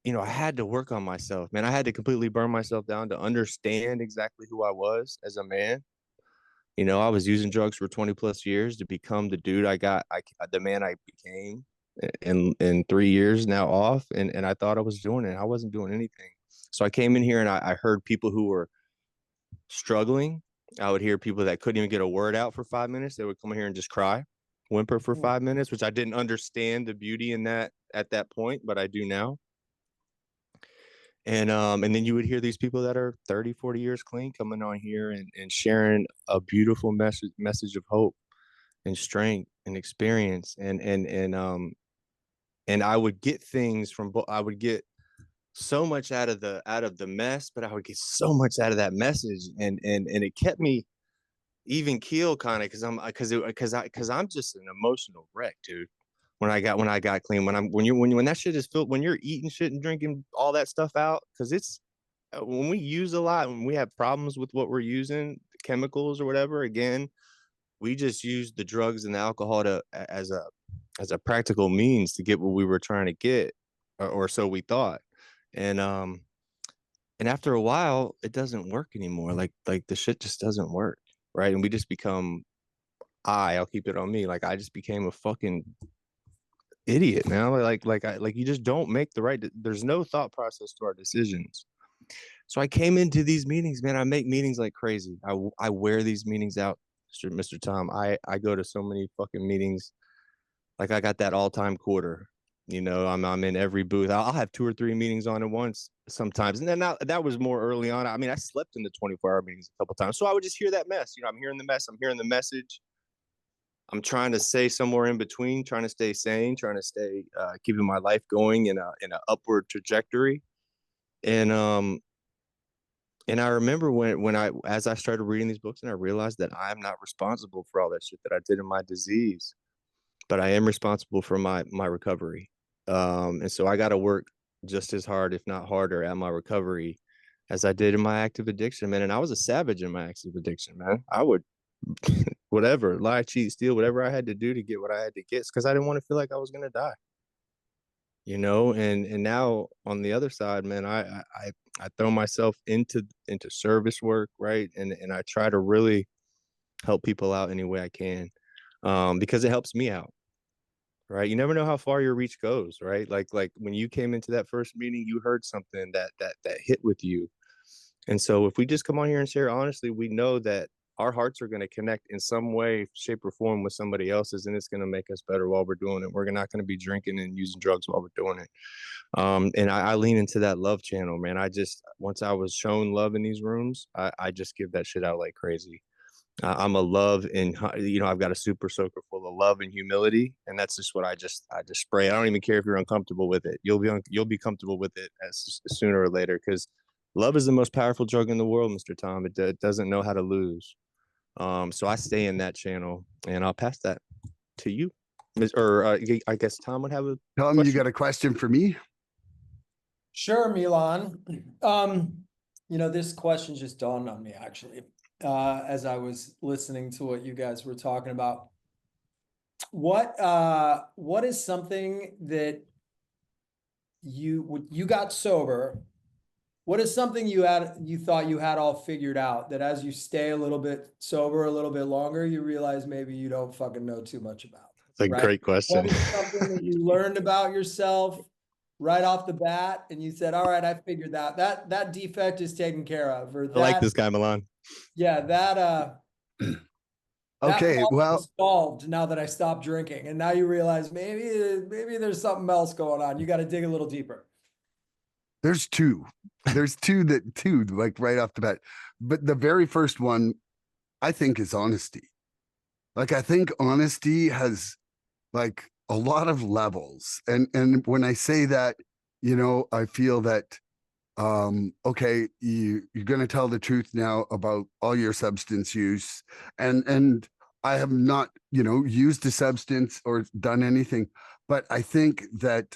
I had to work on myself, man. I had to completely burn myself down to understand exactly who I was as a man. I was using drugs for 20 plus years to become the dude the man I became in 3 years now off. And I thought I was doing it. I wasn't doing anything. So I came in here and I heard people who were struggling. I would hear people that couldn't even get a word out for 5 minutes. They would come here and just cry, whimper for 5 minutes, which I didn't understand the beauty in that at that point, but I do now. And then you would hear these people that are 30, 40 years clean coming on here and sharing a beautiful message of hope and strength and experience. And I would get things I would get so much out of the mess, but I would get so much out of that message. And it kept me even keel, kind of, because I'm just an emotional wreck, dude. When I got clean, when that shit is filled, when you're eating shit and drinking all that stuff out, because it's when we use a lot, when we have problems with what we're using, chemicals or whatever, again, we just use the drugs and the alcohol as a practical means to get what we were trying to get, or so we thought. And um and after a while, it doesn't work anymore. Like the shit just doesn't work, right? And we just become, I'll keep it on me, like, I just became a fucking idiot now. Like you just don't make the right, there's no thought process to our decisions. So I came into these meetings, man. I make meetings like crazy. I wear these meetings out, Mr. Tom. I go to so many fucking meetings. Like, I got that all-time quarter. I'm in every booth. I'll have 2 or 3 meetings on at once sometimes. And then that was more early on. I mean, I slept in the 24-hour meetings a couple times. So I would just hear that mess. I'm hearing the mess. I'm hearing the message. I'm trying to stay somewhere in between, trying to stay sane, trying to stay keeping my life going in a upward trajectory. And I remember when I as I started reading these books and I realized that I'm not responsible for all that shit that I did in my disease, but I am responsible for my recovery. And so I got to work just as hard, if not harder, at my recovery as I did in my active addiction, man. And I was a savage in my active addiction, man. I would whatever, lie, cheat, steal, whatever I had to do to get what I had to get, because I didn't want to feel like I was gonna die. And now on the other side, man, I throw myself into service work, right? And I try to really help people out any way I can, because it helps me out, right? You never know how far your reach goes, right? Like when you came into that first meeting, you heard something that hit with you. And so if we just come on here and share honestly, we know that our hearts are going to connect in some way, shape, or form with somebody else's, and it's going to make us better while we're doing it. We're not going to be drinking and using drugs while we're doing it. And I lean into that love channel, man. Once I was shown love in these rooms, I just give that shit out like crazy. I'm a love and I've got a super soaker full of love and humility, and that's just what I just spray. I don't even care if you're uncomfortable with it. You'll be comfortable with it as sooner or later, because love is the most powerful drug in the world, Mr. Tom. It doesn't know how to lose. So I stay in that channel, and I'll pass that to you, or I guess Tom would have a Tom, you question. got a question for me? Sure, Milan. This question just dawned on me actually, as I was listening to what you guys were talking about. What is something that you got sober? What is something you thought you had all figured out, that as you stay a little bit sober, a little bit longer, you realize maybe you don't fucking know too much about, It's a right? great question. What is something that you learned about yourself right off the bat, and you said, all right, I figured that defect is taken care of, or I like that, this guy, Milan. yeah, that Okay, problem well, is solved now that I stopped drinking. And now you realize maybe there's something else going on. You got to dig a little deeper. there's two. There's two, like right off the bat. But the very first one, I think, is honesty. Like, I think honesty has like a lot of levels. And when I say that, I feel that okay, you're going to tell the truth now about all your substance use, and I have not used a substance or done anything, but I think that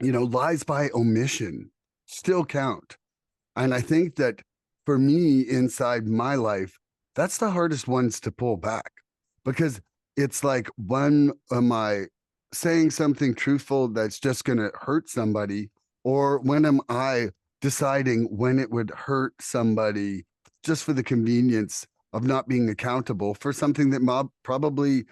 lies by omission still count. And I think that for me inside my life, that's the hardest ones to pull back, because it's like, when am I saying something truthful that's just going to hurt somebody? Or when am I deciding when it would hurt somebody just for the convenience of not being accountable for something that probably,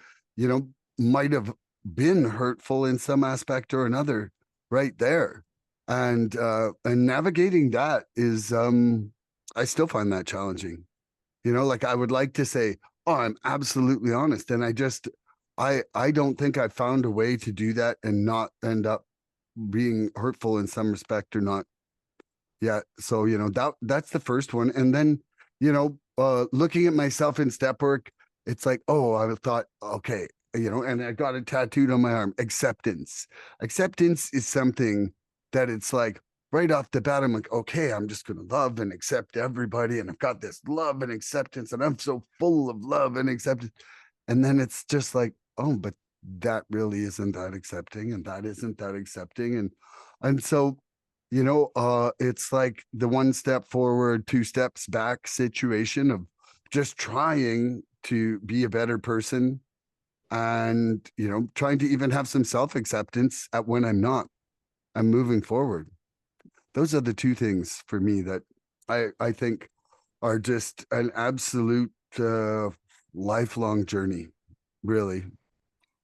might have been hurtful in some aspect or another right there? And navigating that is I still find that challenging. Like, I would like to say, oh, I'm absolutely honest, and I don't think I found a way to do that and not end up being hurtful in some respect or not. Yeah, so that's the first one. And then looking at myself in step work, it's like, oh, I thought, okay, and I got it tattooed on my arm. Acceptance is something that it's like, right off the bat, I'm like, okay, I'm just gonna love and accept everybody, and I've got this love and acceptance, and I'm so full of love and acceptance. And then it's just like, oh, but that really isn't that accepting, and that isn't that accepting. And so it's like the one step forward, two steps back situation of just trying to be a better person, and trying to even have some self-acceptance at when I'm moving forward. Those are the two things for me that I think are just an absolute lifelong journey, really.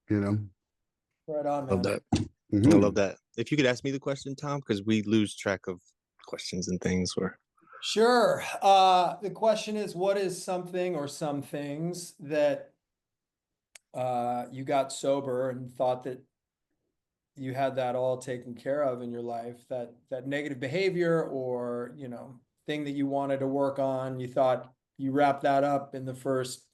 you know Right on, Love man. that. I Mhm. love that. If you could ask me the question, Tom, because we lose track of questions and things. Where Sure. The question is, what is something or some things that you got sober and thought that you had that all taken care of in your life, that negative behavior or thing that you wanted to work on, you thought you wrap that up in the first,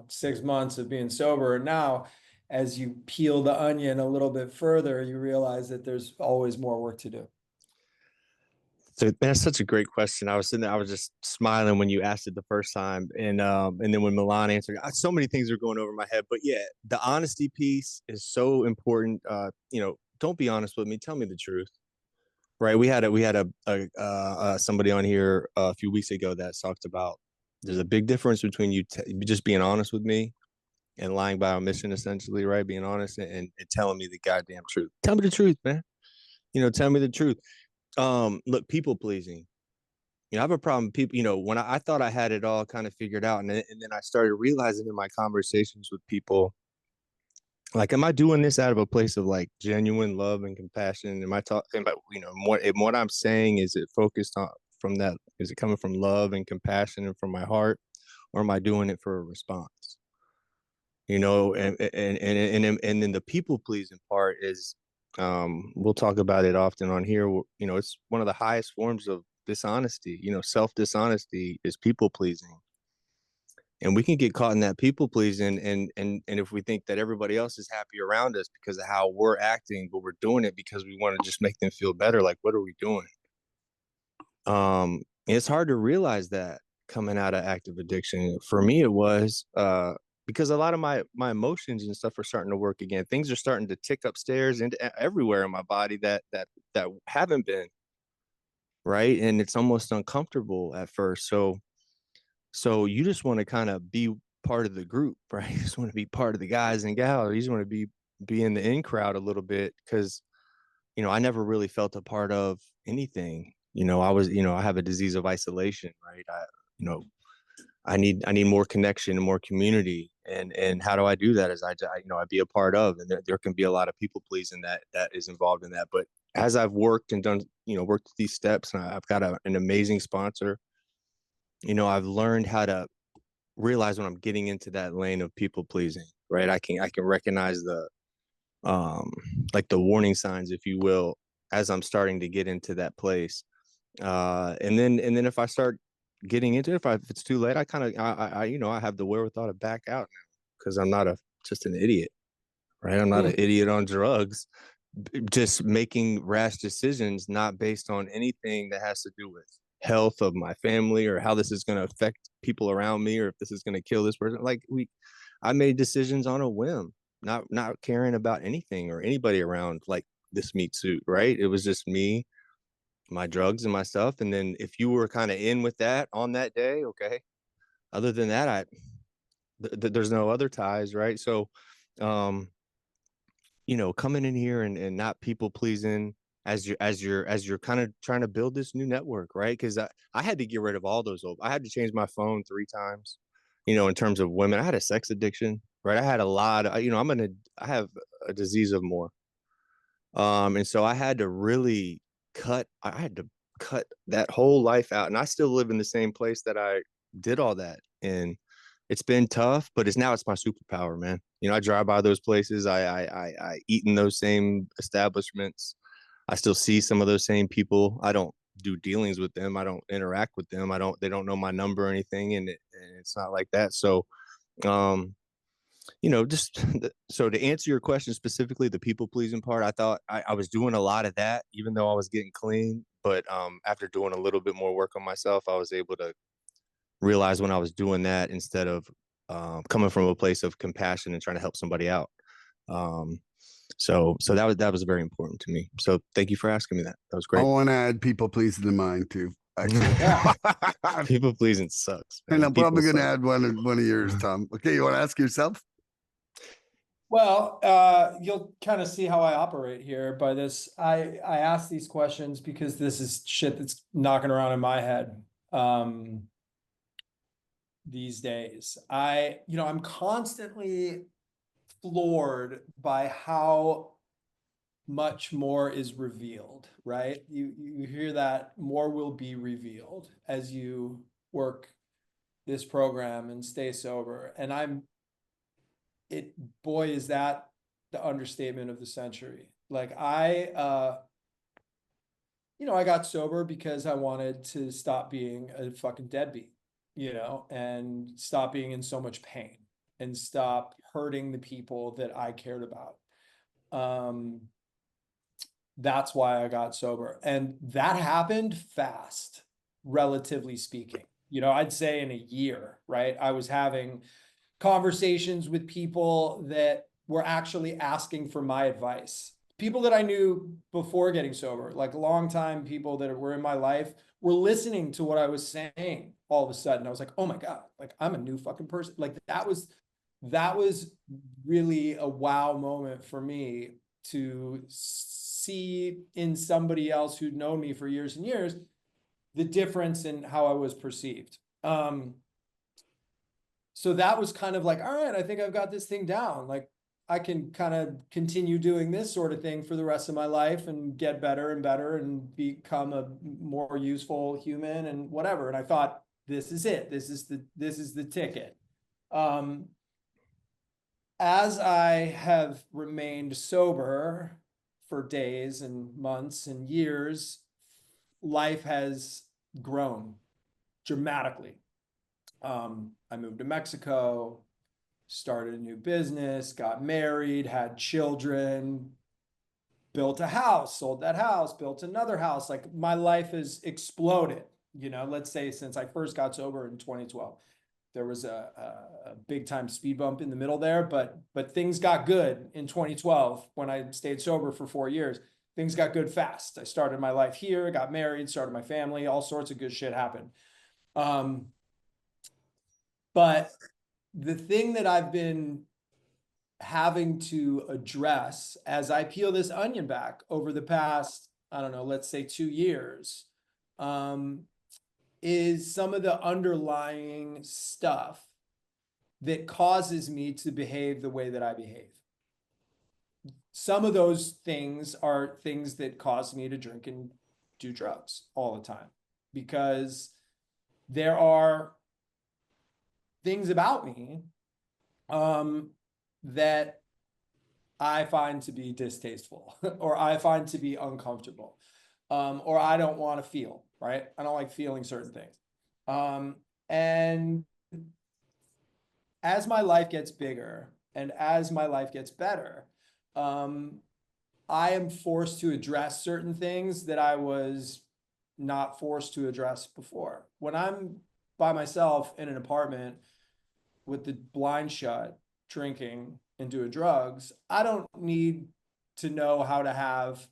6 months of being sober. And now, as you peel the onion a little bit further, you realize that there's always more work to do. So that's such a great question. I was sitting there, I was just smiling when you asked it the first time, and then when Milan answered, so many things are going over my head. But yeah, the honesty piece is so important. Don't be honest with me. Tell me the truth. Right? We had somebody on here a few weeks ago that talked about there's a big difference between you just being honest with me and lying by omission, essentially, right? Being honest and telling me the goddamn truth. Tell me the truth, man. Tell me the truth. Look, people pleasing. I have a problem with people, when I thought I had it all kind of figured out, and then I started realizing in my conversations with people, like, am I doing this out of a place of like genuine love and compassion? Am I talking about, and what I'm saying, is it focused on from that? Is it coming from love and compassion and from my heart, or am I doing it for a response? And then the people pleasing part is, we'll talk about it often on here. It's one of the highest forms of dishonesty. Self dishonesty is people pleasing, and we can get caught in that people pleasing. And if we think that everybody else is happy around us because of how we're acting, but we're doing it because we want to just make them feel better, like, what are we doing? It's hard to realize that coming out of active addiction. For me, it was because a lot of my emotions and stuff are starting to work again. Things are starting to tick upstairs and everywhere in my body that haven't been, right, and it's almost uncomfortable at first. So you just want to kind of be part of the group, right? You just want to be part of the guys and gals. You just want to be in the in crowd a little bit, because I never really felt a part of anything. I have a disease of isolation, right? I need more connection and more community. And how do I do that? Is I be a part of, and there can be a lot of people pleasing that is involved in that. But as I've worked and done, worked these steps, and I've got an amazing sponsor, I've learned how to realize when I'm getting into that lane of people pleasing, right? I can recognize the like the warning signs, if you will, as I'm starting to get into that place. And then if I start getting into it, if it's too late, I kind of I have the wherewithal to back out now, because I'm not just an idiot, right? I'm not an idiot on drugs, just making rash decisions not based on anything that has to do with health of my family, or how this is going to affect people around me, or if this is going to kill this person. I made decisions on a whim, not caring about anything or anybody around, like this meat suit, right? It was just me, my drugs, and my stuff. And then if you were kind of in with that on that day, okay. Other than that, there's no other ties, right? So, um, coming in here and not people pleasing as you're kind of trying to build this new network, right? Because I had to get rid of all those old. I had to change my phone 3 times, in terms of women. I had a sex addiction, right? I had a lot of, I have a disease of more. And so I had to cut that whole life out. And I still live in the same place that I did all that. And it's been tough, but it's my superpower, man. I drive by those places. I eat in those same establishments. I still see some of those same people. I don't do dealings with them. I don't interact with them. They don't know my number or anything. And it's not like that. So, um, just so to answer your question specifically, the people pleasing part, I thought I was doing a lot of that, even though I was getting clean. But after doing a little bit more work on myself, I was able to realize when I was doing that, instead of coming from a place of compassion and trying to help somebody out. Um, so that was very important to me. So thank you for asking me that. That was I great. want to add people pleasing to mine too. Actually, Yeah. People pleasing sucks, and man. I'm People probably going to suck. add one of yours, Tom. Okay, you want to ask yourself? Well, you'll kind of see how I operate here by this. I ask these questions because this is shit that's knocking around in my head these days. I'm constantly floored by how much more is revealed, right? You hear that more will be revealed as you work this program and stay sober. And boy, is that the understatement of the century. Like I got sober because I wanted to stop being a fucking deadbeat. you know, and stop being in so much pain and stop hurting the people that I cared about. That's why I got sober. And that happened fast, relatively speaking. You know, I'd say in a year, right? I was having conversations with people that were actually asking for my advice. People that I knew before getting sober, like longtime people that were in my life, were listening to what I was saying all of a sudden. I was like, oh my God, like I'm a new fucking person. Like that was really a wow moment for me to see in somebody else who'd known me for years and years, the difference in how I was perceived. So that was kind of like, all right, I think I've got this thing down. Like I can kind of continue doing this sort of thing for the rest of my life and get better and better and become a more useful human and whatever. And I thought, this is it. This is the ticket. As I have remained sober for days and months and years, life has grown dramatically. I moved to Mexico, started a new business, got married, had children, built a house, sold that house, built another house. Like my life has exploded, you know, let's say since I first got sober in 2012. There was a big time speed bump in the middle there, but things got good in 2012 when I stayed sober for 4 years. Things got good fast. I started my life here, got married, started my family, all sorts of good shit happened. But the thing that I've been having to address as I peel this onion back over the past, I don't know, let's say 2 years, is some of the underlying stuff that causes me to behave the way that I behave. Some of those things are things that cause me to drink and do drugs all the time because there are things about me that I find to be distasteful or I find to be uncomfortable or I don't want to feel, right? I don't like feeling certain things. And as my life gets bigger and as my life gets better, I am forced to address certain things that I was not forced to address before. When I'm by myself in an apartment with the blind shut, drinking and doing drugs, I don't need to know how to have,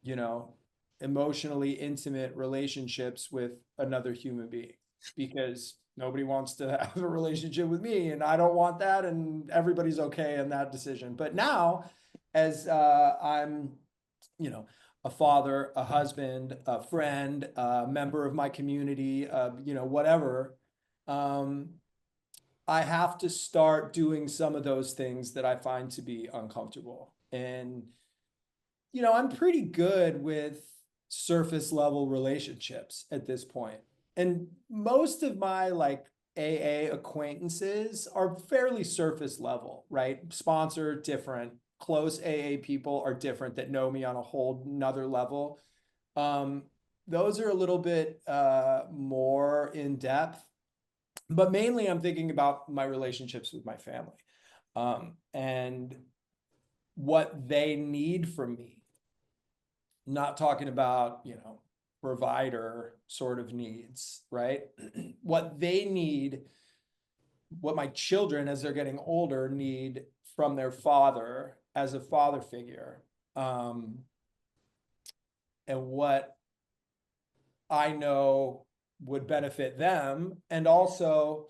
you know, emotionally intimate relationships with another human being because nobody wants to have a relationship with me and I don't want that and everybody's okay in that decision. But now as I'm, you know, a father, a husband, a friend, a member of my community, you know, whatever, I have to start doing some of those things that I find to be uncomfortable. And, you know, I'm pretty good with surface level relationships at this point. And most of my like AA acquaintances are fairly surface level, right? Sponsor different, close AA people are different that know me on a whole nother level. Those are a little bit more in depth, but mainly I'm thinking about my relationships with my family and what they need from me. Not talking about, you know, provider sort of needs, right? What they need, what my children as they're getting older need from their father as a father figure, and what I know would benefit them, and also,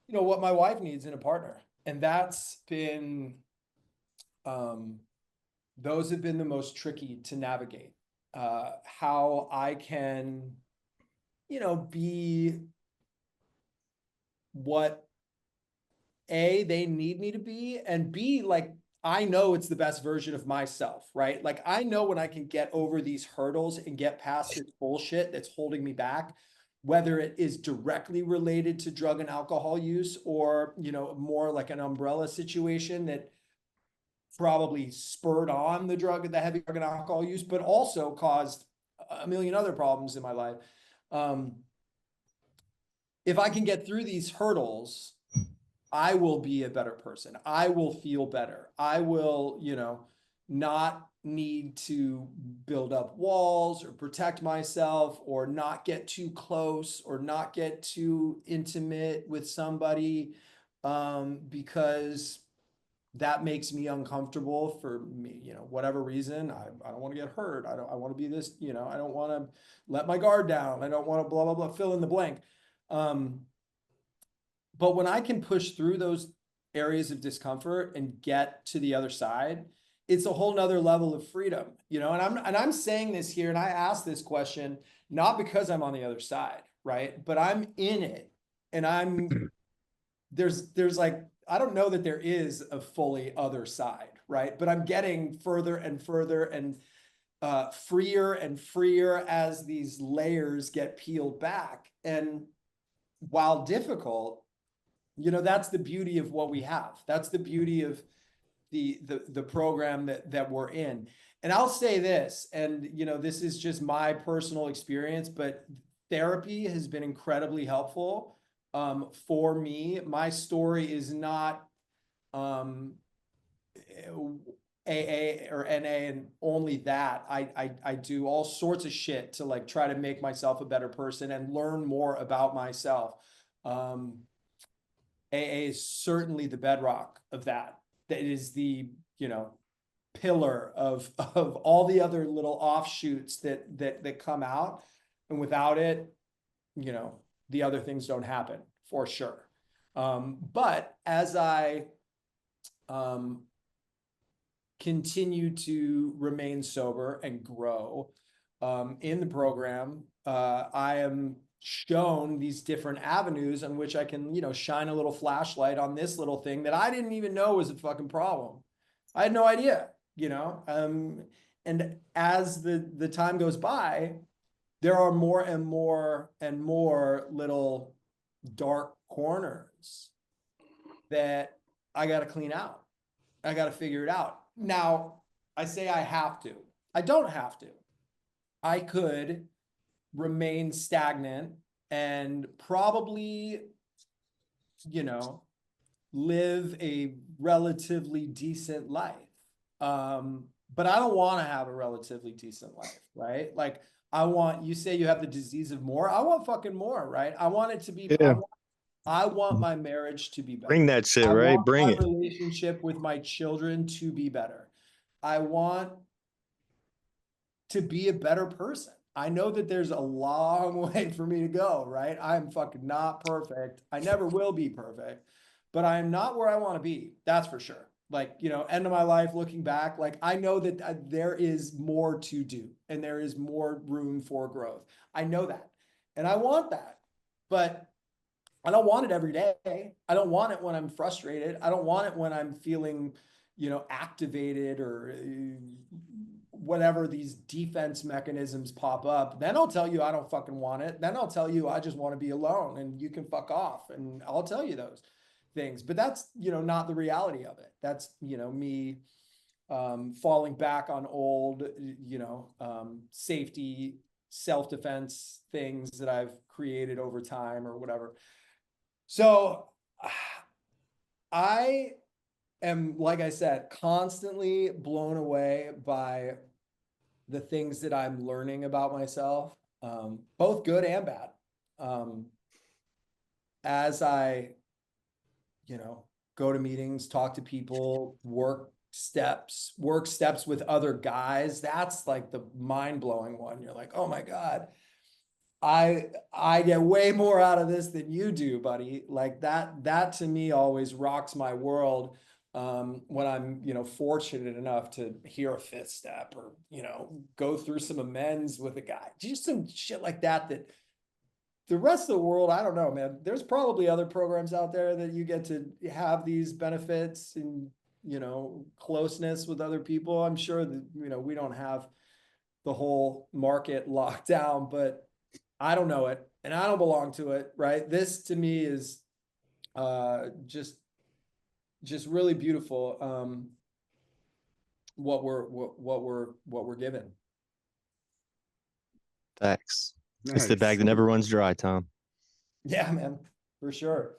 you know, what my wife needs in a partner. And that's been, those have been the most tricky to navigate. How I can, you know, be what A, they need me to be, and B, like, I know it's the best version of myself, right? Like, I know when I can get over these hurdles and get past this bullshit that's holding me back, whether it is directly related to drug and alcohol use or, you know, more like an umbrella situation that probably spurred on the heavy drug and alcohol use, but also caused a million other problems in my life. if I can get through these hurdles, I will be a better person. I will feel better. I will, not need to build up walls or protect myself or not get too close or not get too intimate with somebody, because that makes me uncomfortable for me, whatever reason. I don't want to get hurt. I want to be this, I don't want to let my guard down. I don't want to blah, blah, blah, fill in the blank. But when I can push through those areas of discomfort and get to the other side, it's a whole nother level of freedom, and I'm saying this here, and I ask this question not because I'm on the other side, right? But I'm in it, and there's like, I don't know that there is a fully other side, right? But I'm getting further and further and freer and freer as these layers get peeled back. And while difficult, that's the beauty of what we have. That's the beauty of the program that we're in. And I'll say this, and this is just my personal experience, but therapy has been incredibly helpful for me. My story is not AA or NA and only that. I do all sorts of shit to like try to make myself a better person and learn more about myself. AA is certainly the bedrock of that. That is the, pillar of all the other little offshoots that come out. And without it, the other things don't happen for sure. But as I continue to remain sober and grow in the program, I am shown these different avenues on which I can, shine a little flashlight on this little thing that I didn't even know was a fucking problem. I had no idea, and as the time goes by, there are more and more and more little dark corners that I got to clean out. I got to figure it out. Now, I say I have to. I don't have to. I could remain stagnant and probably, live a relatively decent life. But I don't want to have a relatively decent life, right? Like you say you have the disease of more. I want fucking more, right? I want it to be, Yeah. I want my marriage to be better. Bring that shit, I right? want Bring my it. relationship with my children to be better. I want to be a better person. I know that there's a long way for me to go, right? I'm fucking not perfect. I never will be perfect, but I am not where I want to be. That's for sure. Like, end of my life, looking back, like I know that there is more to do and there is more room for growth. I know that. And I want that, but I don't want it every day. I don't want it when I'm frustrated. I don't want it when I'm feeling, activated or whatever these defense mechanisms pop up. Then I'll tell you I don't fucking want it. Then I'll tell you I just want to be alone and you can fuck off. And I'll tell you those things. But that's, not the reality of it. That's, me falling back on old, safety, self-defense things that I've created over time or whatever. So I am, like I said, constantly blown away by the things that I'm learning about myself, both good and bad. As I, go to meetings, talk to people, work steps with other guys, that's like the mind-blowing one. You're like, oh my God, I get way more out of this than you do, buddy. Like that to me always rocks my world. When I'm, fortunate enough to hear a fifth step or, go through some amends with a guy, just some shit like that the rest of the world, I don't know, man. There's probably other programs out there that you get to have these benefits and, closeness with other people. I'm sure that, we don't have the whole market locked down, but I don't know it and I don't belong to it, right? This to me is just really beautiful, what we're given. Facts. It's the Nice. bag that never runs dry, Tom. Yeah, man, for sure.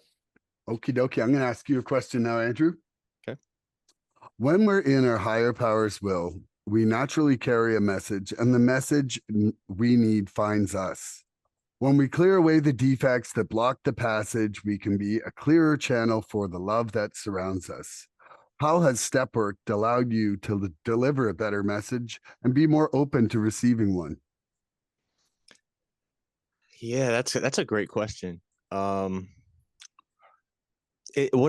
Okie dokie. I'm going to ask you a question now, Andrew. Okay. When we're in our higher power's will, we naturally carry a message, and the message we need finds us. When we clear away the defects that block the passage, we can be a clearer channel for the love that surrounds us. How has step work allowed you to deliver a better message and be more open to receiving one? Yeah, that's a great question. What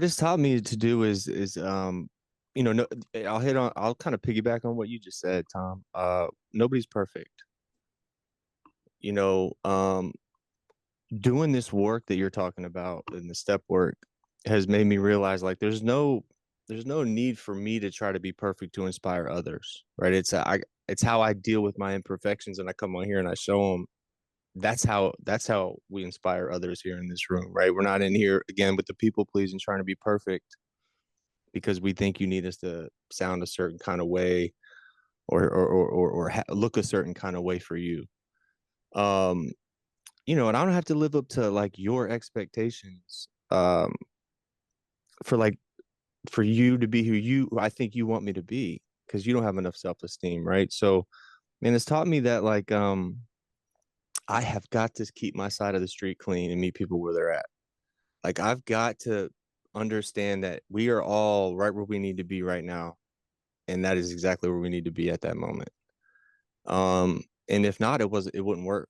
it's taught me to do is no, I'll kind of piggyback on what you just said, Tom. Nobody's perfect. You know, doing this work that you're talking about in the step work has made me realize like there's no need for me to try to be perfect to inspire others, right? It's how I deal with my imperfections, and I come on here and I show them. That's how we inspire others here in this room, right? We're not in here again with the people pleasing, trying to be perfect because we think you need us to sound a certain kind of way or look a certain kind of way for you. Um, and I don't have to live up to like your expectations for like for you to be who I think you want me to be because you don't have enough self-esteem, right? So, man, it's taught me that like I have got to keep my side of the street clean and meet people where they're at. Like I've got to understand that we are all right where we need to be right now, and that is exactly where we need to be at that moment. And if not, it wouldn't work,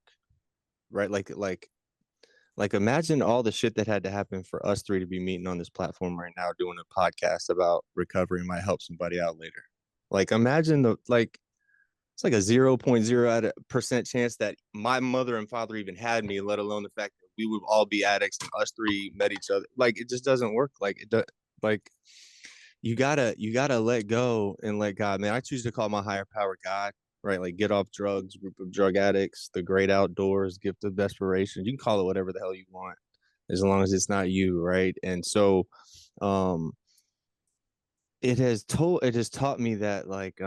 right? Like imagine all the shit that had to happen for us three to be meeting on this platform right now doing a podcast about recovery might help somebody out later. Like imagine it's like a 0.0% chance that my mother and father even had me, let alone the fact that we would all be addicts and us three met each other. Like it just doesn't work. Like you gotta let go and let God. Man, I choose to call my higher power God, right? Like get off drugs, group of drug addicts, the great outdoors, gift of desperation. You can call it whatever the hell you want, as long as it's not you, right? And so, um, it has taught me that like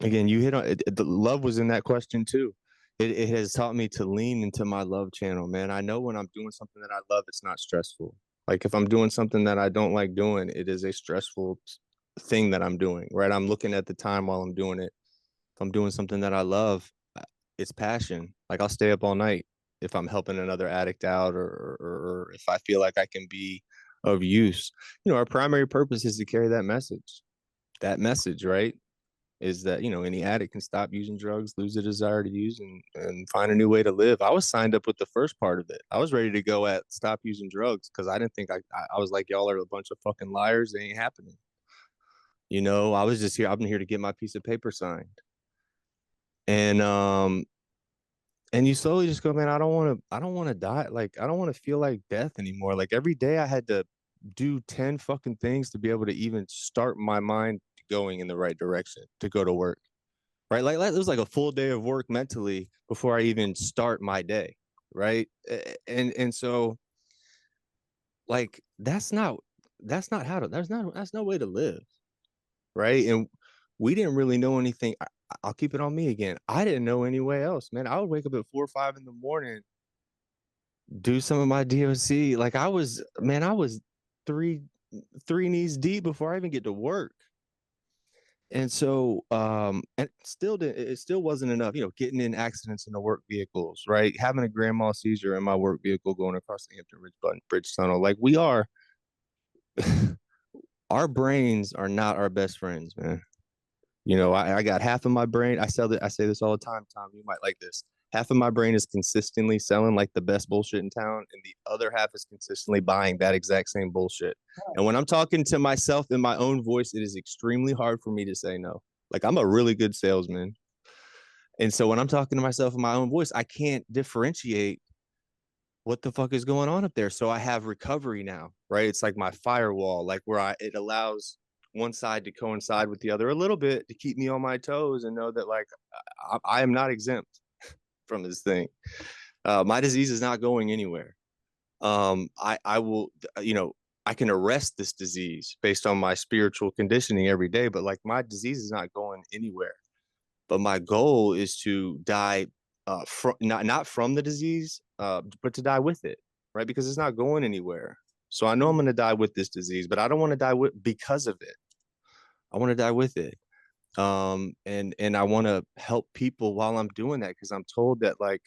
again, you hit on it, the love was in that question too. It has taught me to lean into my love channel, man. I know when I'm doing something that I love, it's not stressful. Like if I'm doing something that I don't like doing, it is a stressful thing that I'm doing, right? I'm looking at the time while I'm doing it. If I'm doing something that I love, it's passion. Like I'll stay up all night if I'm helping another addict out or if I feel like I can be of use. Our primary purpose is to carry that message. That message, right? Is that any addict can stop using drugs, lose the desire to use, and find a new way to live. I was signed up with the first part of it. I was ready to go at stop using drugs because I didn't think I was like, y'all are a bunch of fucking liars. They ain't happening. I was just here. I've been here to get my piece of paper signed. And you slowly just go, man, I don't want to die. Like I don't want to feel like death anymore. Like every day I had to do 10 fucking things to be able to even start my mind going in the right direction to go to work. Right? Like it was like a full day of work mentally before I even start my day. Right. And so like that's no way to live. Right. And we didn't really know anything. I'll keep it on me again. I didn't know any way else, man. I would wake up at 4 or 5 in the morning, do some of my DOC. Like I was three knees deep before I even get to work. And so, and it still wasn't enough, getting in accidents in the work vehicles, right? Having a grand mal seizure in my work vehicle going across the Hampton Ridge Bridge Tunnel. Like our brains are not our best friends, man. I got half of my brain. I say this all the time, Tom. You might like this. Half of my brain is consistently selling like the best bullshit in town, and the other half is consistently buying that exact same bullshit. And when I'm talking to myself in my own voice, it is extremely hard for me to say no. Like I'm a really good salesman. And so when I'm talking to myself in my own voice, I can't differentiate what the fuck is going on up there. So I have recovery now, right? It's like my firewall, like where it allows one side to coincide with the other a little bit to keep me on my toes and know that like I am not exempt from this thing. My disease is not going anywhere. I will, I can arrest this disease based on my spiritual conditioning every day, but like my disease is not going anywhere. But my goal is to die not from the disease, but to die with it, right? Because it's not going anywhere. So I know I'm going to die with this disease, but I don't want to die because of it. I want to die with it. And I want to help people while I'm doing that, because I'm told that like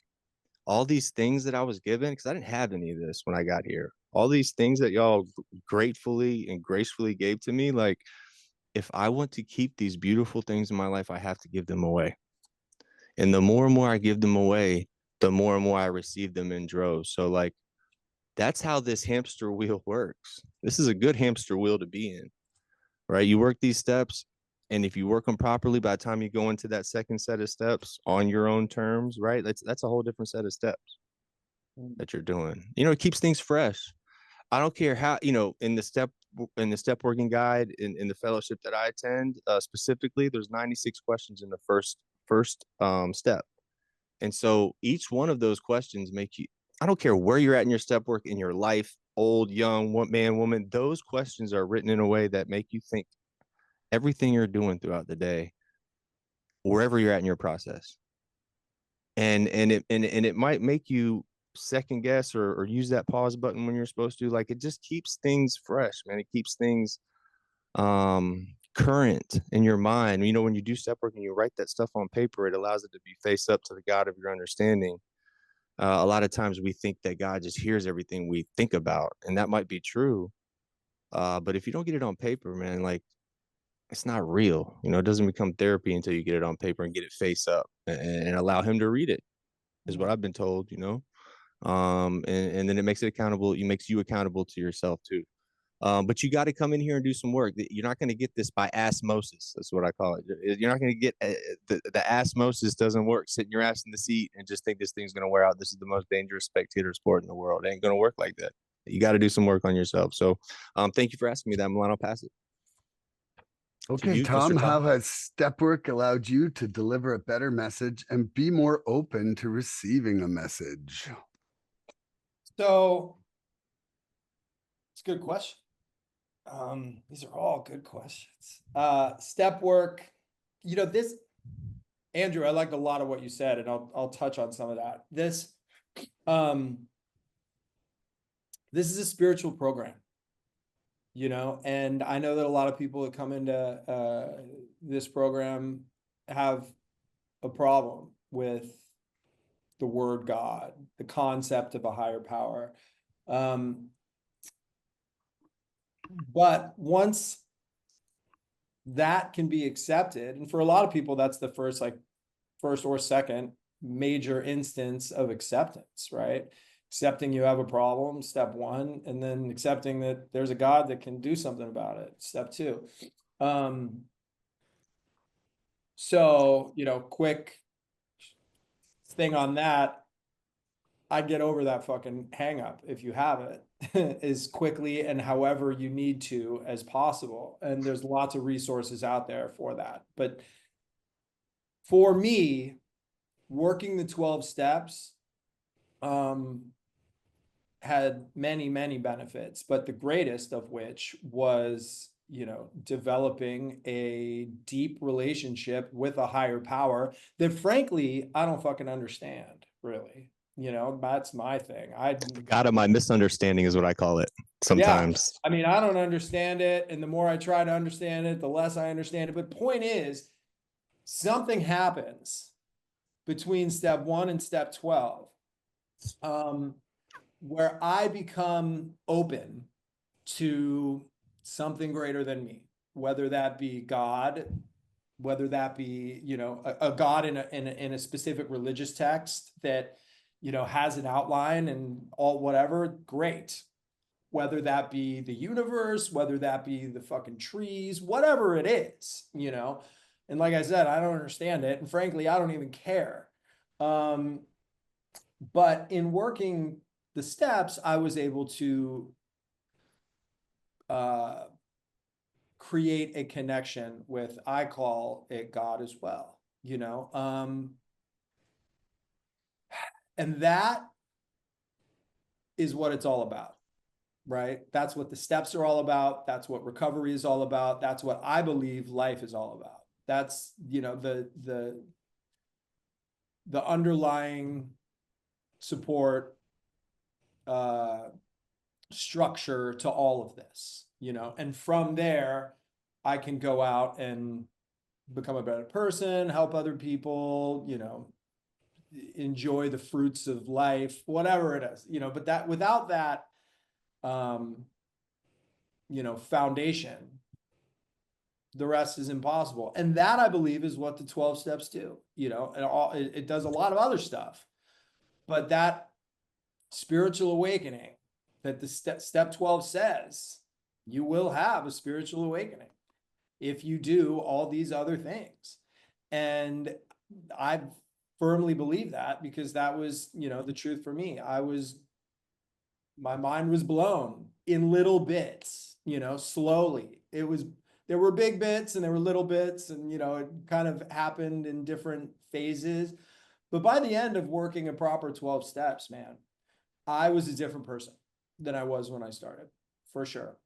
all these things that I was given, because I didn't have any of this when I got here, all these things that y'all gratefully and gracefully gave to me, like if I want to keep these beautiful things in my life, I have to give them away. And the more and more I give them away, the more and more I receive them in droves. So like that's how this hamster wheel works. This is a good hamster wheel to be in, right? You work these steps, and if you work them properly, by the time you go into that second set of steps on your own terms, right? That's a whole different set of steps that you're doing. It keeps things fresh. I don't care how, in the step working guide in the fellowship that I attend, specifically, there's 96 questions in the first step. And so each one of those questions make you, I don't care where you're at in your step work, in your life, old, young, man, woman, those questions are written in a way that make you think everything you're doing throughout the day, wherever you're at in your process. And it might make you second guess or use that pause button when you're supposed to. Like it just keeps things fresh, man. It keeps things current in your mind. When you do step work and you write that stuff on paper, it allows it to be face up to the God of your understanding. A lot of times we think that God just hears everything we think about, and that might be true. But if you don't get it on paper, man, like it's not real. It doesn't become therapy until you get it on paper and get it face up and allow him to read it, is what I've been told. And then it makes you accountable to yourself too. But you got to come in here and do some work. You're not going to get this by osmosis. That's what I call it. You're not going to get the osmosis doesn't work. Sitting your ass in the seat and just think this thing's going to wear out. This is the most dangerous spectator sport in the world. It ain't going to work like that. You got to do some work on yourself. So, thank you for asking me that, Milan. I'll pass it. Okay, You, Tom, Mr. how Tom. has step work allowed you to deliver a better message and be more open to receiving a message? So it's a good question. These are all good questions. Step work, this, Andrew, I liked a lot of what you said, and I'll touch on some of that. This is a spiritual program, and I know that a lot of people that come into this program have a problem with the word God, the concept of a higher power. But once that can be accepted, and for a lot of people, that's the first or second major instance of acceptance, right? Accepting you have a problem, step one, and then accepting that there's a God that can do something about it, step two. So, quick thing on that, I get over that fucking hang up if you have it as quickly and however you need to as possible. And there's lots of resources out there for that. But for me, working the 12 steps had many, many benefits, but the greatest of which was, developing a deep relationship with a higher power that frankly, I don't fucking understand, really. That's my thing. The God of my misunderstanding is what I call it sometimes. Yeah, I mean, I don't understand it. And the more I try to understand it, the less I understand it. But point is, something happens between step 1 and step 12, where I become open to something greater than me, whether that be God, whether that be, a God in a specific religious text that, has an outline and all whatever, great. Whether that be the universe, whether that be the fucking trees, whatever it is, And like I said, I don't understand it. And frankly, I don't even care. But in working the steps, I was able to create a connection with, I call it God as well, and that is what it's all about, right? That's what the steps are all about. That's what recovery is all about. That's what I believe life is all about. That's, the underlying support structure to all of this, you know, and from there, I can go out and become a better person, help other people, you know, enjoy the fruits of life, whatever it is, you know, but that without that, you know, foundation, the rest is impossible. And that I believe is what the 12 steps do, you know, and it does a lot of other stuff, but that spiritual awakening that the step 12 says, you will have a spiritual awakening if you do all these other things. And I firmly believe that, because that was, you know, the truth for me. My mind was blown in little bits, you know, slowly. There were big bits and there were little bits, and, you know, it kind of happened in different phases. But by the end of working a proper 12 steps, man, I was a different person than I was when I started, for sure.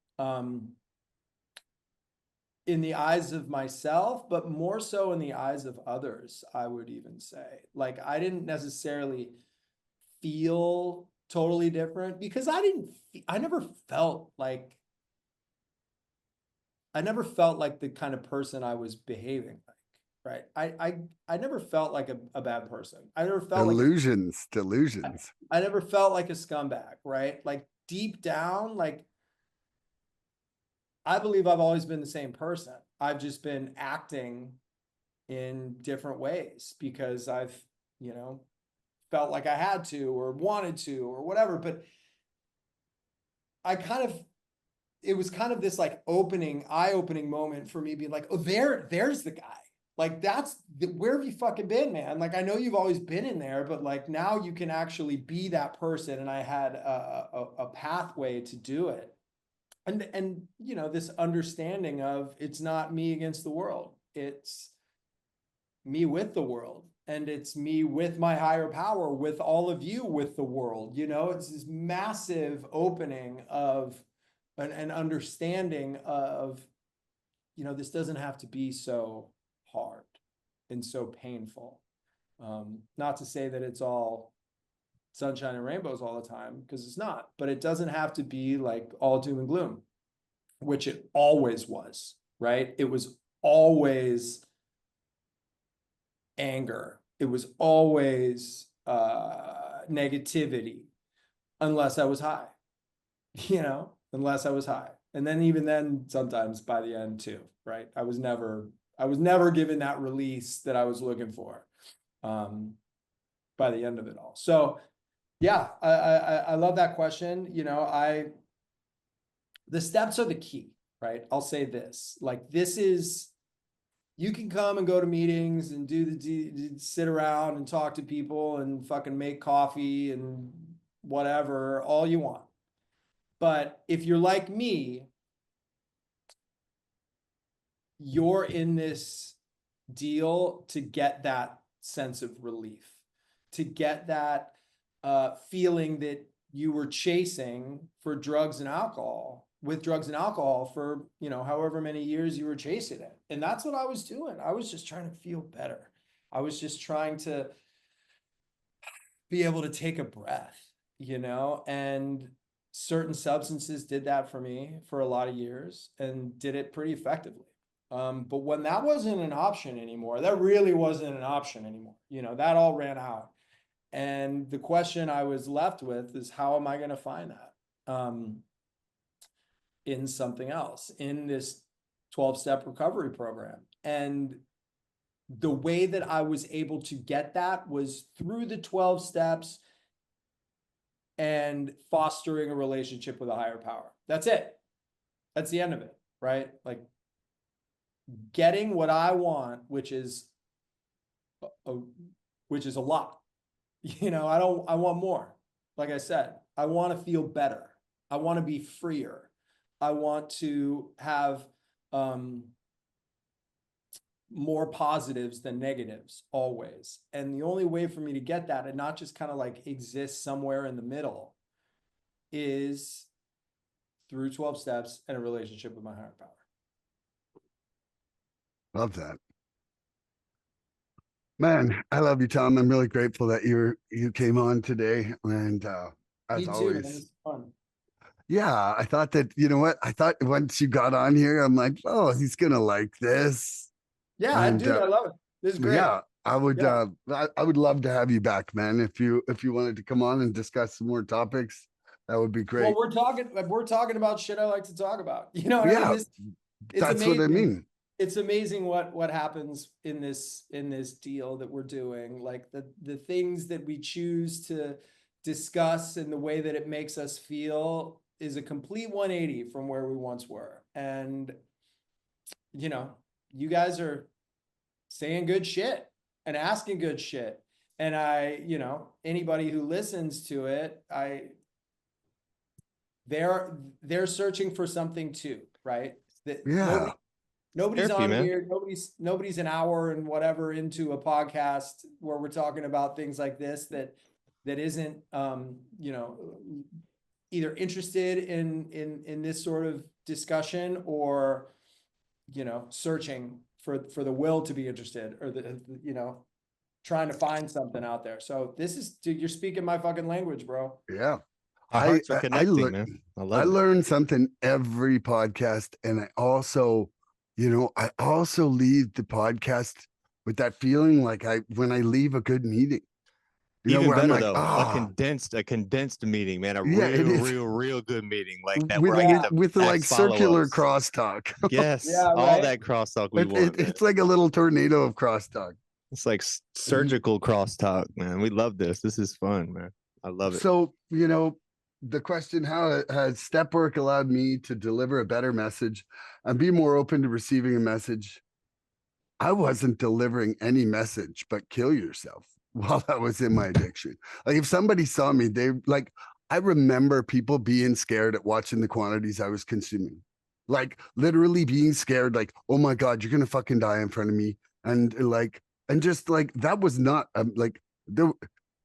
In the eyes of myself, but more so in the eyes of others, I would even say. Like, I didn't necessarily feel totally different, because I never felt like the kind of person I was behaving like, right? I never felt like a bad person. I never felt Delusions. I never felt like a scumbag, right? Like, deep down, like, I believe I've always been the same person. I've just been acting in different ways because I've, you know, felt like I had to or wanted to or whatever. But it was kind of this like eye-opening moment for me, being like, oh, there's the guy. Like, where have you fucking been, man? Like, I know you've always been in there, but like, now you can actually be that person. And I had a pathway to do it. And, you know, this understanding of, it's not me against the world. It's me with the world. And it's me with my higher power, with all of you, with the world. You know, it's this massive opening of an understanding of, you know, this doesn't have to be so hard and so painful. Not to say that it's all sunshine and rainbows all the time, because it's not, but it doesn't have to be like all doom and gloom, which it always was, right? It was always anger. It was always negativity, unless I was high, you know, unless I was high. And then even then, sometimes by the end too, right? I was never given that release that I was looking for by the end of it all. So yeah, I love that question. You know, the steps are the key, right? I'll say this, like, you can come and go to meetings and sit around and talk to people and fucking make coffee and whatever, all you want. But if you're like me, you're in this deal to get that sense of relief, to get that feeling that you were chasing for drugs and alcohol, with drugs and alcohol for, you know, however many years you were chasing it. And that's what I was doing. I was just trying to feel better. I was just trying to be able to take a breath, you know, and certain substances did that for me for a lot of years and did it pretty effectively. But when that wasn't an option anymore, that really wasn't an option anymore, you know, that all ran out. And the question I was left with is, how am I going to find that in something else, in this 12-step recovery program? And the way that I was able to get that was through the 12 steps and fostering a relationship with a higher power. That's it. That's the end of it, right? Like, getting what I want, which is a lot. You know, I want more. Like I said, I want to feel better. I want to be freer. I want to have more positives than negatives always. And the only way for me to get that and not just kind of like exist somewhere in the middle is through 12 steps and a relationship with my higher power. Love that. Man, I love you, Tom. I'm really grateful that you came on today, and as Me too, man. always. It's fun. Yeah, I thought that, you know what? I thought once you got on here, I'm like, oh, he's gonna like this. Yeah, And dude, I love it. This is great. yeah, I would Yeah. I would love to have you back, man. If you wanted to come on and discuss some more topics, that would be Well, great. we're talking about shit I like to talk about. You know what I mean? Yeah, It's that's what I amazing. mean. It's amazing what happens in this deal that we're doing. Like the things that we choose to discuss and the way that it makes us feel is a complete 180 from where we once were. And you know, you guys are saying good shit and asking good shit. And anybody who listens to it, they're searching for something too, right? That Yeah, nobody's Therapy, on man. here, nobody's an hour and whatever into a podcast where we're talking about things like this that isn't either interested in this sort of discussion or searching for the will to be interested or trying to find something out there. So this is, dude, you're speaking my fucking language, bro. yeah. Our hearts are connecting, learn man. I I love it. learn something every podcast, and I also, I also leave the podcast with that feeling like when I leave a good meeting, Even where I'm better like, though, ah, a condensed meeting, man. A yeah, it is real good meeting like that with where I get with to with the like ask circular follow-ups. crosstalk. Yes, Yeah, all right. that crosstalk we want, man. It's like a little tornado of crosstalk. It's like surgical crosstalk, man. We love this. This is fun, man. I love it. So, the question, how has step work allowed me to deliver a better message and be more open to receiving a message? I wasn't delivering any message but kill yourself while I was in my addiction. Like if somebody saw me, I remember people being scared at watching the quantities I was consuming. Like literally being scared, like, oh my God, you're gonna fucking die in front of me. And just like that was not there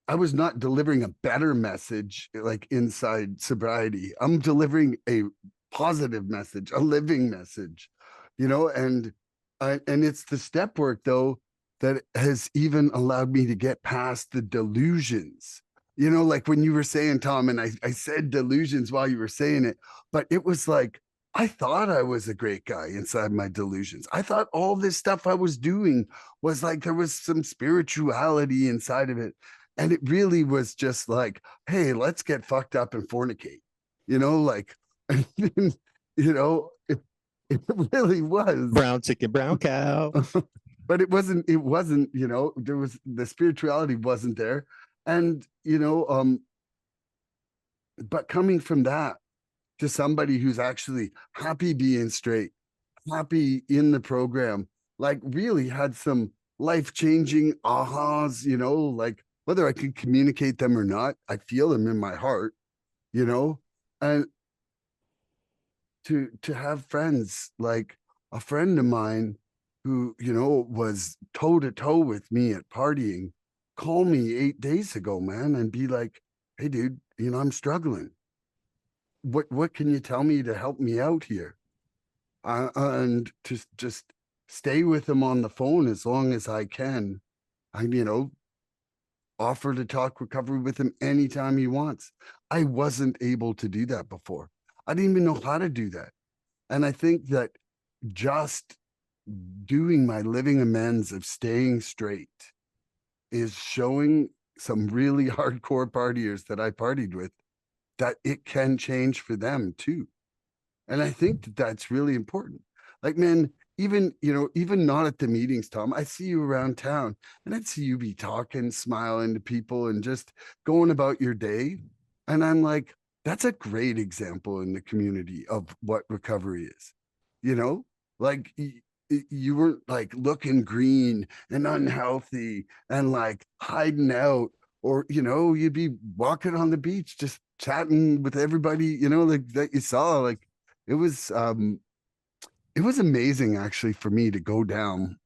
I was not delivering a better message like inside sobriety. I'm delivering a positive message, a living message, and it's the step work though that has even allowed me to get past the delusions. Like when you were saying, Tom, and I said delusions while you were saying it, but it was like I thought I was a great guy inside my delusions. I thought all this stuff I was doing was like there was some spirituality inside of it. And it really was just like, hey, let's get fucked up and fornicate, like, it really was. Brown chicken, brown cow. But it wasn't, there was the spirituality wasn't there. And, but coming from that to somebody who's actually happy being straight, happy in the program, like really had some life-changing ahas, like whether I could communicate them or not, I feel them in my heart, and to have friends like a friend of mine who, was toe to toe with me at partying, call me 8 days ago, man, and be like, hey dude, I'm struggling. What can you tell me to help me out here? And to just stay with him on the phone as long as I can. I, offer to talk recovery with him anytime he wants. I wasn't able to do that before. I didn't even know how to do that. And I think that just doing my living amends of staying straight is showing some really hardcore partiers that I partied with that it can change for them too. And I think that that's really important. Like, man, even not at the meetings, Tom, I see you around town and I'd see you be talking, smiling to people and just going about your day. And I'm like, that's a great example in the community of what recovery is. You know, like you weren't like looking green and unhealthy and like hiding out, or, you'd be walking on the beach, just chatting with everybody, like that you saw. Like, it was it was amazing actually for me to go down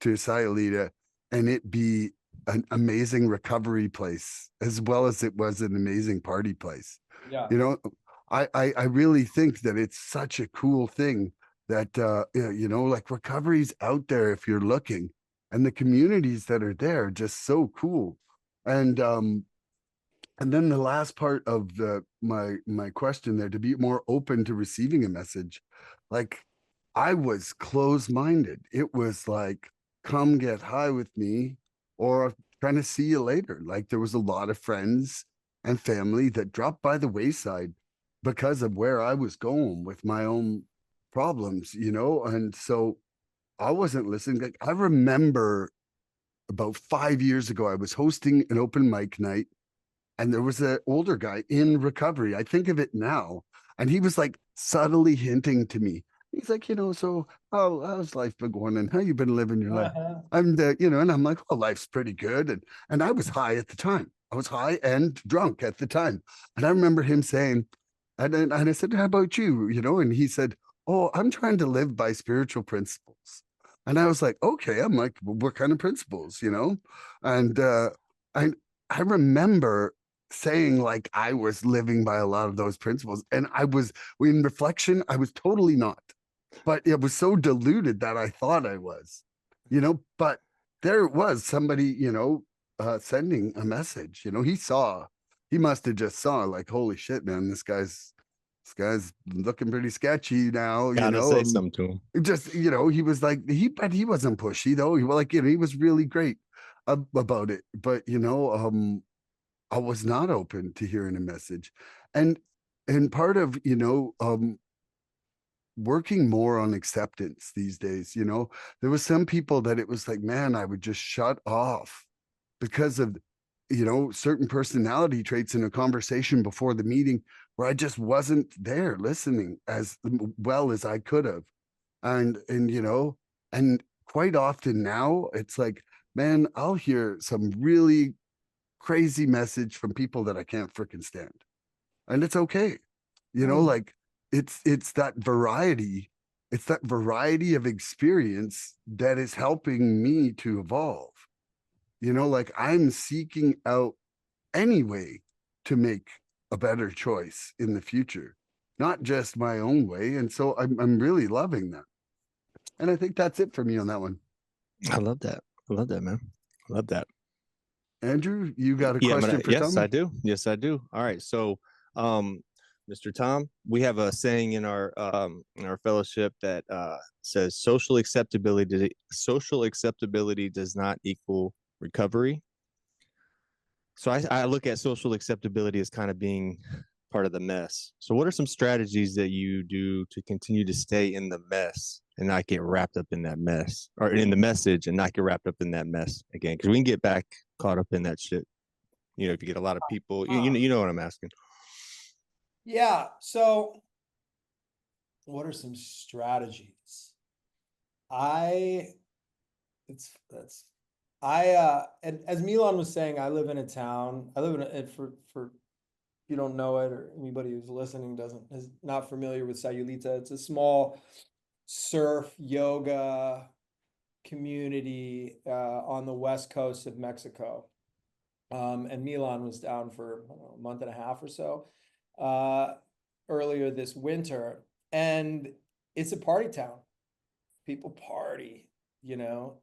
to Sayulita and it be an amazing recovery place as well as it was an amazing party place. Yeah. You know, I really think that it's such a cool thing that like recovery's out there if you're looking, and the communities that are there are just so cool. And And then the last part of my question there, to be more open to receiving a message, like I was closed-minded. It was like, come get high with me, or trying to see you later. Like there was a lot of friends and family that dropped by the wayside because of where I was going with my own problems, you know? And so I wasn't listening. Like, I remember about 5 years ago, I was hosting an open mic night and there was an older guy in recovery. I think of it now. And he was like subtly hinting to me. He's like, so how's life been going and how you been living your life? Uh-huh. And I'm like, well, life's pretty good. And I was high at the time. I was high and drunk at the time. And I remember him saying, and I said, how about you? And he said, oh, I'm trying to live by spiritual principles. And I was like, okay. I'm like, well, what kind of principles, And I I remember saying like I was living by a lot of those principles. And in reflection, I was totally not. But it was so diluted that I thought I was, but there it was, somebody, sending a message, he must have just saw like, holy shit, man, this guy's looking pretty sketchy now, Gotta say something to him. just, he was like, but he wasn't pushy though. He was like, he was really great about it. But, I was not open to hearing a message. And part of, working more on acceptance these days, there was some people that it was like, man, I would just shut off because of, certain personality traits in a conversation before the meeting where I just wasn't there listening as well as I could have. And quite often now it's like, man, I'll hear some really crazy message from people that I can't freaking stand. And it's okay. Like it's that variety. It's that variety of experience that is helping me to evolve. Like I'm seeking out any way to make a better choice in the future, not just my own way. And so I'm really loving that. And I think that's it for me on that one. I love that. I love that, man. I love that. Andrew, you got a Yeah, question for yes, Tom? I do. Yes, I do. All right. So, Mr. Tom, we have a saying in our fellowship that says social acceptability does not equal recovery. So I look at social acceptability as kind of being part of the mess. So what are some strategies that you do to continue to stay in the mess and not get wrapped up in that mess, or in the message and not get wrapped up in that mess again? Because we can get back caught up in that shit. If you get a lot of people, you know what I'm asking. Yeah. So what are some strategies? I it's that's and as Milan was saying, I live in a town. I live in a, for you don't know it, or anybody who's listening is not familiar with Sayulita. It's a small surf yoga community on the west coast of Mexico. And Milan was down for, I don't know, a month and a half or so earlier this winter. And it's a party town. People party, you know.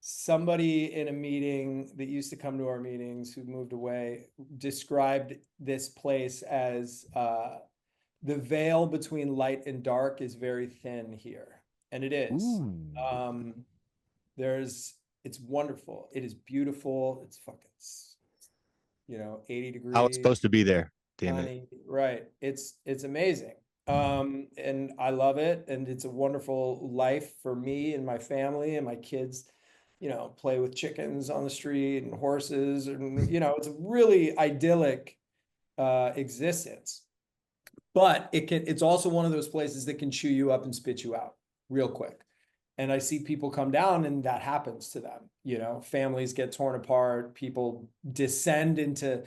Somebody in a meeting that used to come to our meetings, who moved away, described this place as the veil between light and dark is very thin here. And it is. Ooh. It's wonderful. It is beautiful. It's fucking, 80 I was degrees, supposed to be there. Damn it. sunny. Right. It's amazing. And I love it. And it's a wonderful life for me and my family, and my kids, play with chickens on the street and horses, and, it's a really idyllic existence. But it's also one of those places that can chew you up and spit you out real quick. And I see people come down and that happens to them. Families get torn apart, people descend into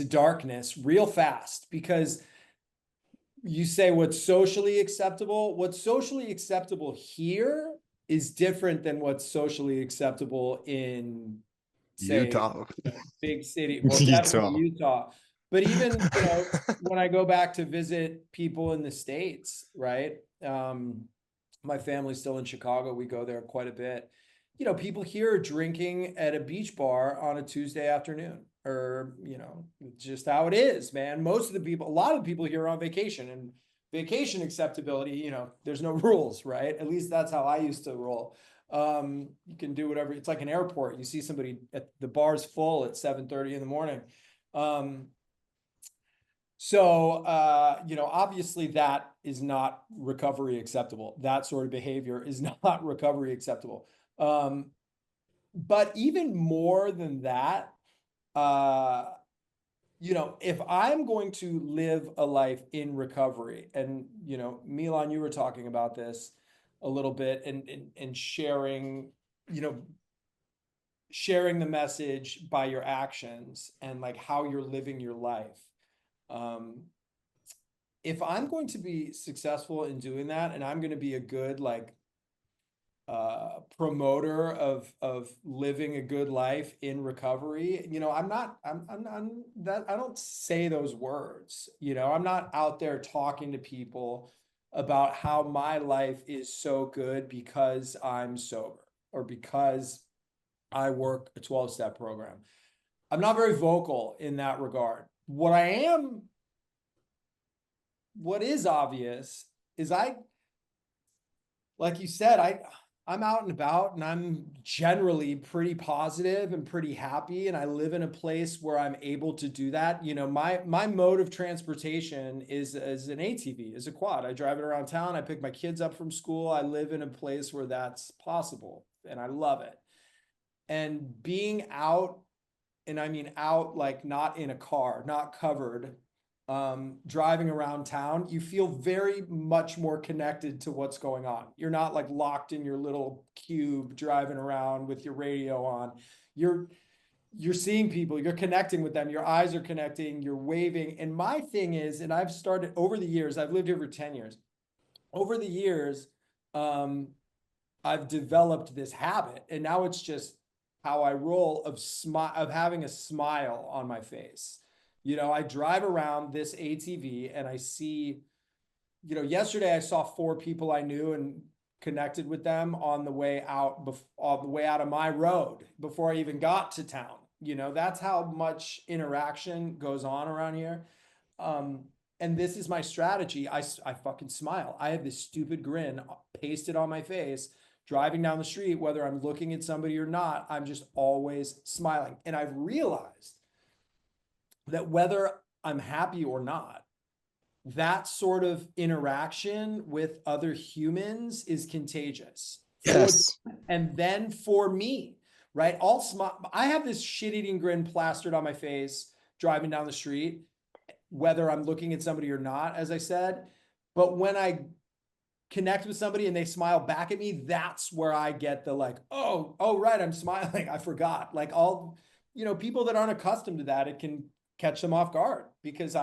darkness real fast, because you say what's socially acceptable here is different than what's socially acceptable in, say, Utah. big city. Well, definitely Utah. Utah. But even, when I go back to visit people in the States, right? My family's still in Chicago. We go there quite a bit. People here are drinking at a beach bar on a Tuesday afternoon. or, just how it is, man. Most of the people, a lot of the people here are on vacation, and vacation acceptability, there's no rules, right? At least that's how I used to roll. You can do whatever. It's like an airport. You see somebody at the bar's full at 7:30 in the morning. So, obviously that is not recovery acceptable. That sort of behavior is not recovery acceptable. But even more than that, if I'm going to live a life in recovery, and, Milan, you were talking about this a little bit, and sharing, sharing the message by your actions and like how you're living your life. If I'm going to be successful in doing that, and I'm going to be a good promoter of living a good life in recovery, I'm that I don't say those words. I'm not out there talking to people about how my life is so good because I'm sober or because I work a 12-step program. I'm not very vocal in that regard. What is obvious is like you said, I'm out and about, and I'm generally pretty positive and pretty happy, and I live in a place where I'm able to do that. My mode of transportation is an ATV, is a quad. I drive it around town. I pick my kids up from school. I live in a place where that's possible, and I love it. And being out, and I mean out, like not in a car, not covered, driving around town, you feel very much more connected to what's going on. You're not like locked in your little cube driving around with your radio on. You're seeing people, you're connecting with them, your eyes are connecting, you're waving. And my thing is, and I've started over the years, I've lived here for 10 years. Over the years, I've developed this habit, and now it's just how I roll, of having a smile on my face. I drive around this ATV and I see, yesterday I saw 4 people I knew and connected with them on the way out, on the way out of my road before I even got to town. That's how much interaction goes on around here. And this is my strategy. I fucking smile. I have this stupid grin pasted on my face, driving down the street, whether I'm looking at somebody or not, I'm just always smiling. And I've realized that whether I'm happy or not, that sort of interaction with other humans is contagious. Yes. And then for me, right? I'll smile. I have this shit-eating grin plastered on my face driving down the street, whether I'm looking at somebody or not, as I said. But when I connect with somebody and they smile back at me, that's where I get the like, oh, right, I'm smiling. I forgot. Like people that aren't accustomed to that, it can catch them off guard, because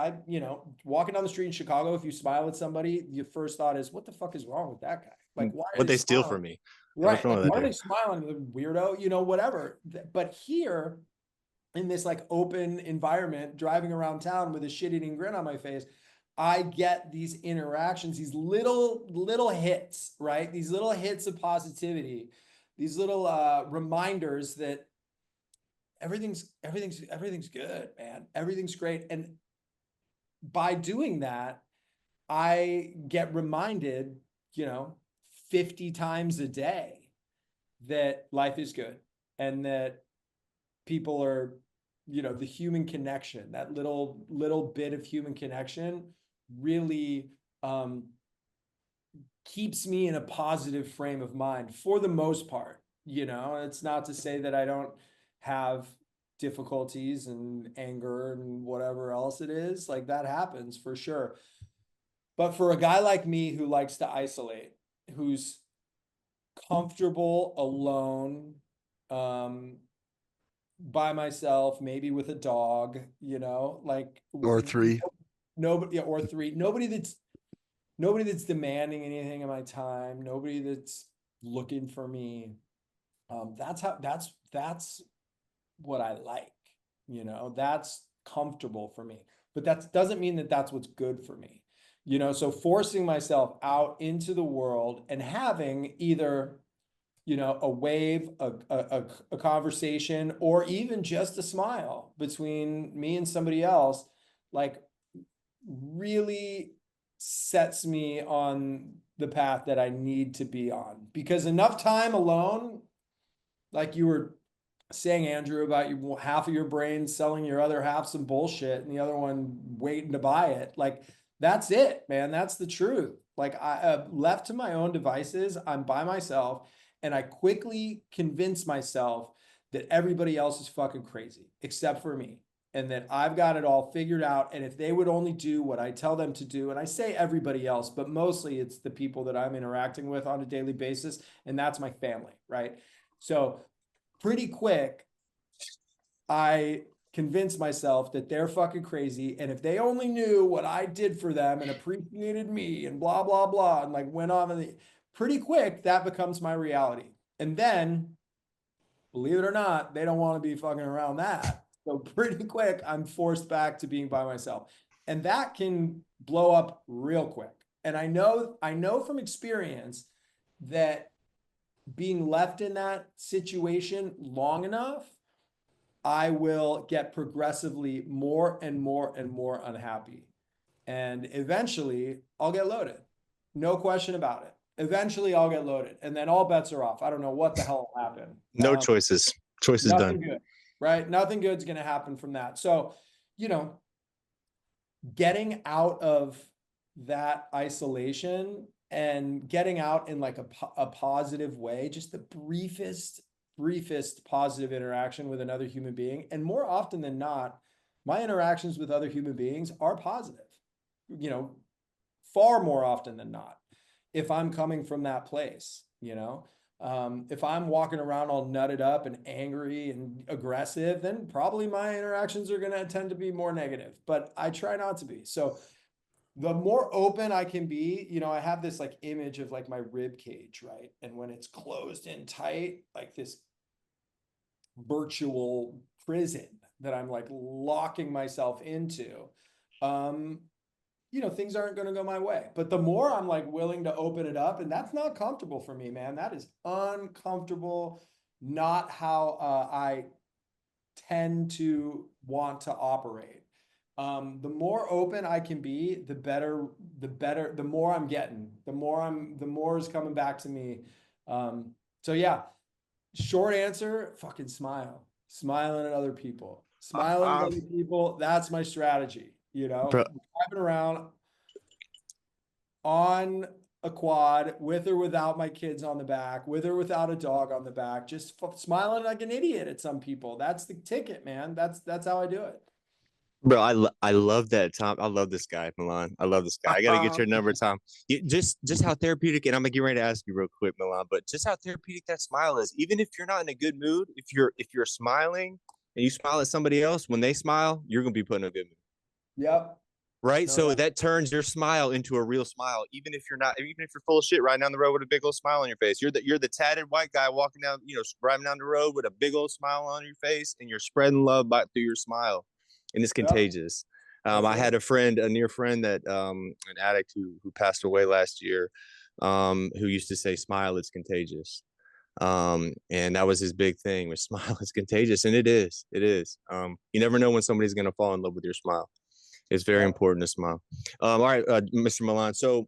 walking down the street in Chicago, if you smile at somebody, your first thought is, what the fuck is wrong with that guy? Like, why What they steal smiling? from me? Right. Like, why are they smiling? Weirdo, whatever. But here in this like open environment, driving around town with a shit-eating grin on my face, I get these interactions, these little hits, right? These little hits of positivity, these little reminders that everything's good, man. Everything's great. And by doing that, I get reminded, 50 times a day that life is good, and that people are, the human connection, that little bit of human connection really keeps me in a positive frame of mind for the most part. It's not to say that I don't have difficulties and anger and whatever else it is, like that happens for sure. But for a guy like me who likes to isolate, who's comfortable alone, by myself, maybe with a dog, like, Or 3. nobody, or 3, nobody that's demanding anything of my time, nobody that's looking for me. That's what I like, that's comfortable for me, but that doesn't mean that that's what's good for me. So forcing myself out into the world and having either a wave, a conversation, or even just a smile between me and somebody else, like really sets me on the path that I need to be on. Because enough time alone, like you were saying, Andrew, about your half of your brain selling your other half some bullshit and the other one waiting to buy it. Like that's it, man. That's the truth. Like I left to my own devices, I'm by myself, and I quickly convince myself that everybody else is fucking crazy except for me, and that I've got it all figured out. And if they would only do what I tell them to do, and I say everybody else, but mostly it's the people that I'm interacting with on a daily basis, and that's my family, right? So pretty quick, I convinced myself that they're fucking crazy. And if they only knew what I did for them and appreciated me and blah, blah, blah, and like went on, and pretty quick, that becomes my reality. And then, believe it or not, they don't want to be fucking around that. So pretty quick, I'm forced back to being by myself. And that can blow up real quick. And I know from experience that being left in that situation long enough, I will get progressively more and more and more unhappy. And eventually I'll get loaded. No question about it. Eventually I'll get loaded, and then all bets are off. I don't know what the hell will happen. No choices. Choices Nothing done. good, right? Nothing good's going to happen from that. So, getting out of that isolation and getting out in like a positive way, just the briefest positive interaction with another human being. And more often than not, my interactions with other human beings are positive, far more often than not, if I'm coming from that place. If I'm walking around all nutted up and angry and aggressive, then probably my interactions are going to tend to be more negative, but I try not to be. So the more open I can be, I have this like image of like my rib cage, right? And when it's closed in tight, like this virtual prison that I'm like locking myself into, things aren't going to go my way. But the more I'm like willing to open it up, and that's not comfortable for me, man. That is uncomfortable. Not how I tend to want to operate. The more open I can be, the better, the more I'm getting, the more is coming back to me. So yeah, short answer, fucking smiling at other people, That's my strategy, Bro, driving around on a quad with or without my kids on the back, with or without a dog on the back, just smiling like an idiot at some people. That's the ticket, man. That's how I do it. bro, I love that, Tom. I love this guy, Milan. I love this guy. I got to get your number, Tom. Just how therapeutic, and I'm gonna get ready to ask you real quick, Milan, but just how therapeutic that smile is. Even if you're not in a good mood, if you're smiling and you smile at somebody else, when they smile, you're gonna be put in a good mood. Yep. Right. No, So that turns your smile into a real smile, even if you're full of shit riding down the road with a big old smile on your face. You're the tatted white guy walking down, driving down the road with a big old smile on your face, and you're spreading love through your smile, and it's Yep. contagious. I had a near friend that an addict who passed away last year, who used to say, "Smile, it's contagious." And that was his big thing, was smile is contagious, and it is. You never know when somebody's gonna fall in love with your smile. It's very important to smile. All right, Mr. Milan. So,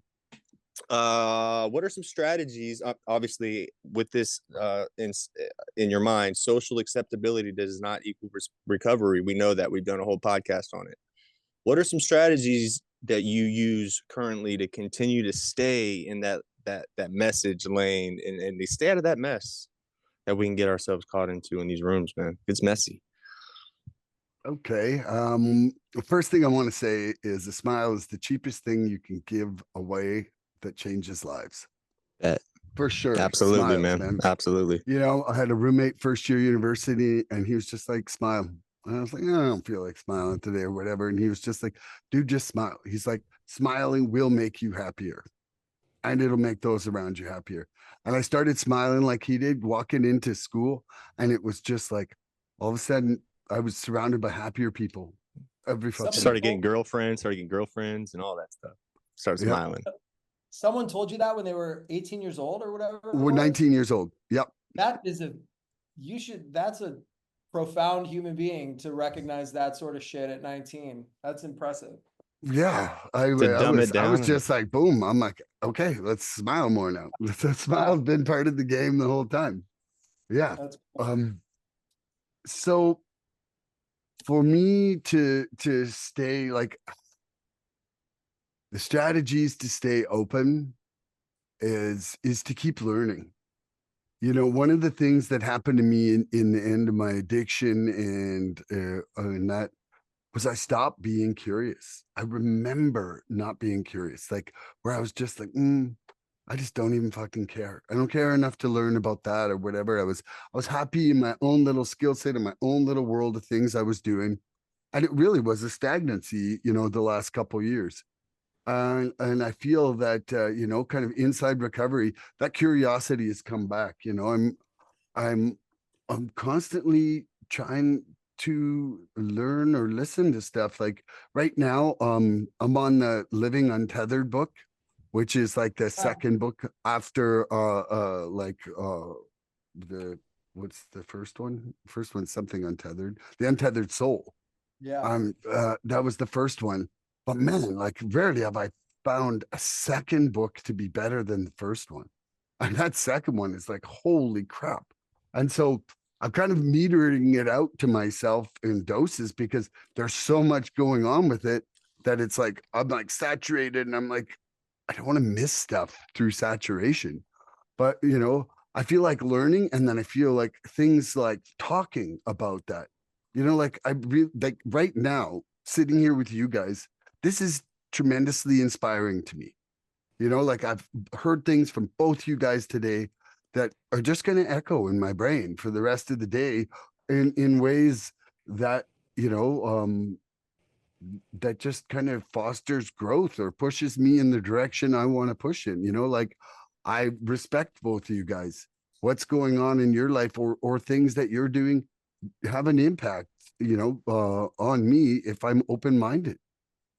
what are some strategies? Obviously, with this in your mind, social acceptability does not equal recovery. We know that. We've done a whole podcast on it. What are some strategies that you use currently to continue to stay in that message lane and to stay out of that mess that we can get ourselves caught into in these rooms, man? It's messy. Okay. The first thing I want to say is a smile is the cheapest thing you can give away that changes lives. For sure. Absolutely, Smiles, man. Absolutely. I had a roommate first year university, and he was just like, smile. And I was like, I don't feel like smiling today or whatever. And he was just like, dude, just smile. He's like, smiling will make you happier, and it'll make those around you happier. And I started smiling like he did, walking into school, and it was just like all of a sudden I was surrounded by happier people every fucking Started getting girlfriends, and all that stuff. Start Yep. smiling. someone told you that when they were 18 years old or whatever it We're was? 19 years old. Yep. That is that's a profound human being to recognize that sort of shit at 19. That's impressive. Yeah. To dumb it I was down. just like, boom. I'm like, okay, let's smile more now. The smile's been part of the game the whole time. Yeah. That's cool. So for me to stay like the strategies to stay open is to keep learning. You know, one of the things that happened to me in the end of my addiction and that was I stopped being curious. I remember not being curious, like where I was just like, I just don't even fucking care. I don't care enough to learn about that or whatever. I was happy in my own little skill set in my own little world of things I was doing. And it really was a stagnancy, you know, the last couple years. And I feel that you know, kind of inside recovery, that curiosity has come back. You know, I'm I'm constantly trying to learn or listen to stuff. Like right now, I'm on the Living Untethered book, which is like the Yeah. second book after the what's the first one? First one's something untethered, the Untethered Soul. Yeah. That was the first one. But man, like rarely have I found a second book to be better than the first one. And that second one is like, holy crap. And so I'm kind of metering it out to myself in doses because there's so much going on with it that it's like I'm like saturated and I'm like, I don't want to miss stuff through saturation. But you know, I feel like learning, and then I feel like things like talking about that. You know, like I really like right now, sitting here with you guys, this is tremendously inspiring to me. You know, like I've heard things from both you guys today that are just going to echo in my brain for the rest of the day in ways that, you know, that just kind of fosters growth or pushes me in the direction I want to push in. You know, like I respect both of you guys. What's going on in your life or things that you're doing have an impact, you know, on me if I'm open minded,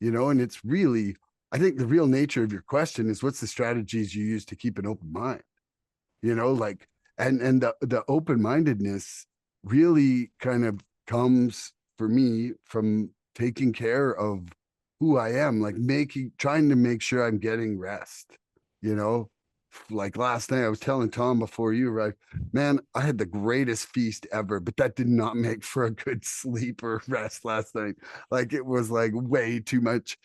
you know, and it's really, I think the real nature of your question is what's the strategies you use to keep an open mind, you know, like, and the open mindedness really kind of comes for me from taking care of who I am, like trying to make sure I'm getting rest, you know. Like last night, I was telling Tom before you, right? Man, I had the greatest feast ever, but that did not make for a good sleep or rest last night. Like it was like way too much.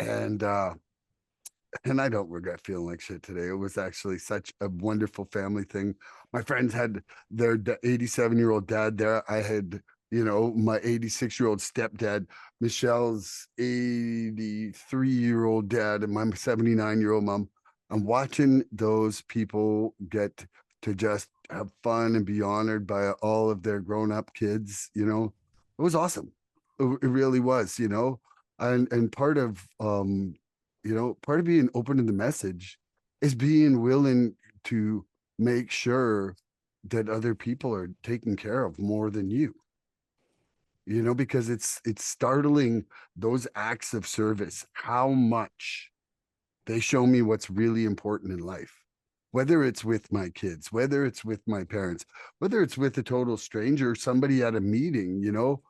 And and I don't regret feeling like shit today. It was actually such a wonderful family thing. My friends had their 87-year-old dad there. I had, you know, my 86-year-old stepdad, Michelle's 83-year-old dad, and my 79-year-old mom. I'm watching those people get to just have fun and be honored by all of their grown-up kids, you know. It was awesome. It really was, you know. And part of you know, part of being open to the message is being willing to make sure that other people are taken care of more than you know, because it's startling those acts of service, how much they show me what's really important in life, whether it's with my kids, whether it's with my parents, whether it's with a total stranger, somebody at a meeting, you know,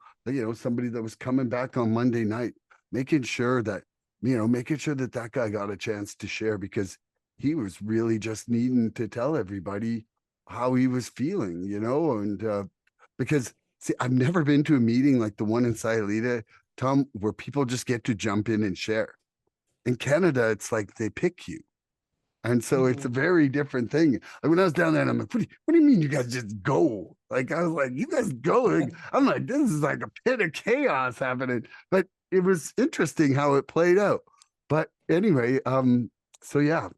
somebody that was coming back on Monday night, making sure that, you know, making sure that that guy got a chance to share because he was really just needing to tell everybody how he was feeling, you know, and because see, I've never been to a meeting like the one in Sayulita, Tom, where people just get to jump in and share. In Canada, it's like they pick you. And so it's a Mhm. very different thing. Like when I was down there, and I'm like, what do you mean you guys just go? Like, I was like, you guys go. Like, I'm like, this is like a pit of chaos happening. But it was interesting how it played out. But anyway, so yeah,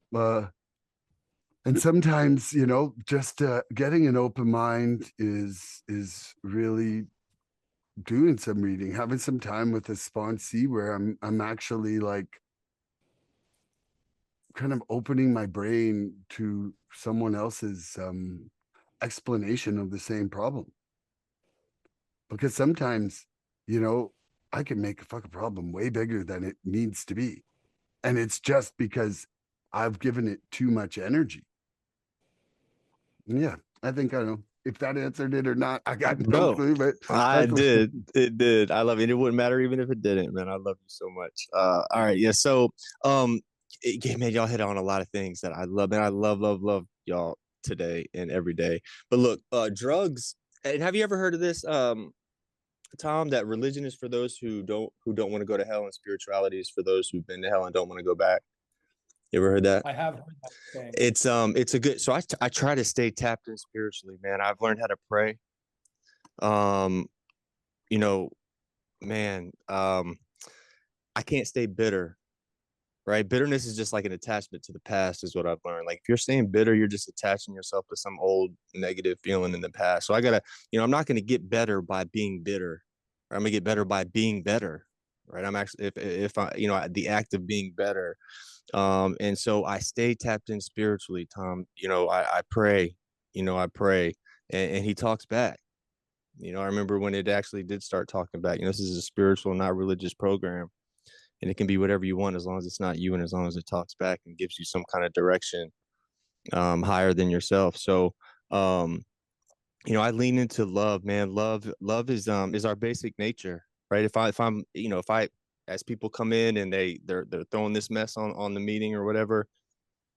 and sometimes, you know, just getting an open mind is really doing some reading, having some time with a sponsee where I'm actually like kind of opening my brain to someone else's explanation of the same problem. Because sometimes, you know, I can make a fucking problem way bigger than it needs to be. And it's just because I've given it too much energy. Yeah, I think I don't know if that answered it or not. I got no Bro, clue, but I that's what, did. It did. I love it. It wouldn't matter even if it didn't, man. I love you so much. All right. Yeah. So, man, y'all hit on a lot of things that I love, and I love y'all today and every day. But look, drugs. And have you ever heard of this, Tom? That religion is for those who don't want to go to hell, and spirituality is for those who've been to hell and don't want to go back. You ever heard that? I have heard that saying. It's a good. So I try to stay tapped in spiritually, man. I've learned how to pray. Um, you know, man, I can't stay bitter, right? Bitterness is just like an attachment to the past, is what I've learned. Like if you're staying bitter, you're just attaching yourself to some old negative feeling in the past. So I gotta, I'm not gonna get better by being bitter. I'm gonna get better by being better, right? I'm actually, if I, the act of being better. And so I stay tapped in spiritually, Tom. I pray, I pray, and he talks back. I remember when it actually did start talking back. This is a spiritual, not religious program, and it can be whatever you want as long as it's not you and as long as it talks back and gives you some kind of direction higher than yourself. So, I lean into love, man. Love is our basic nature, right? If I as people come in and they're throwing this mess on the meeting or whatever,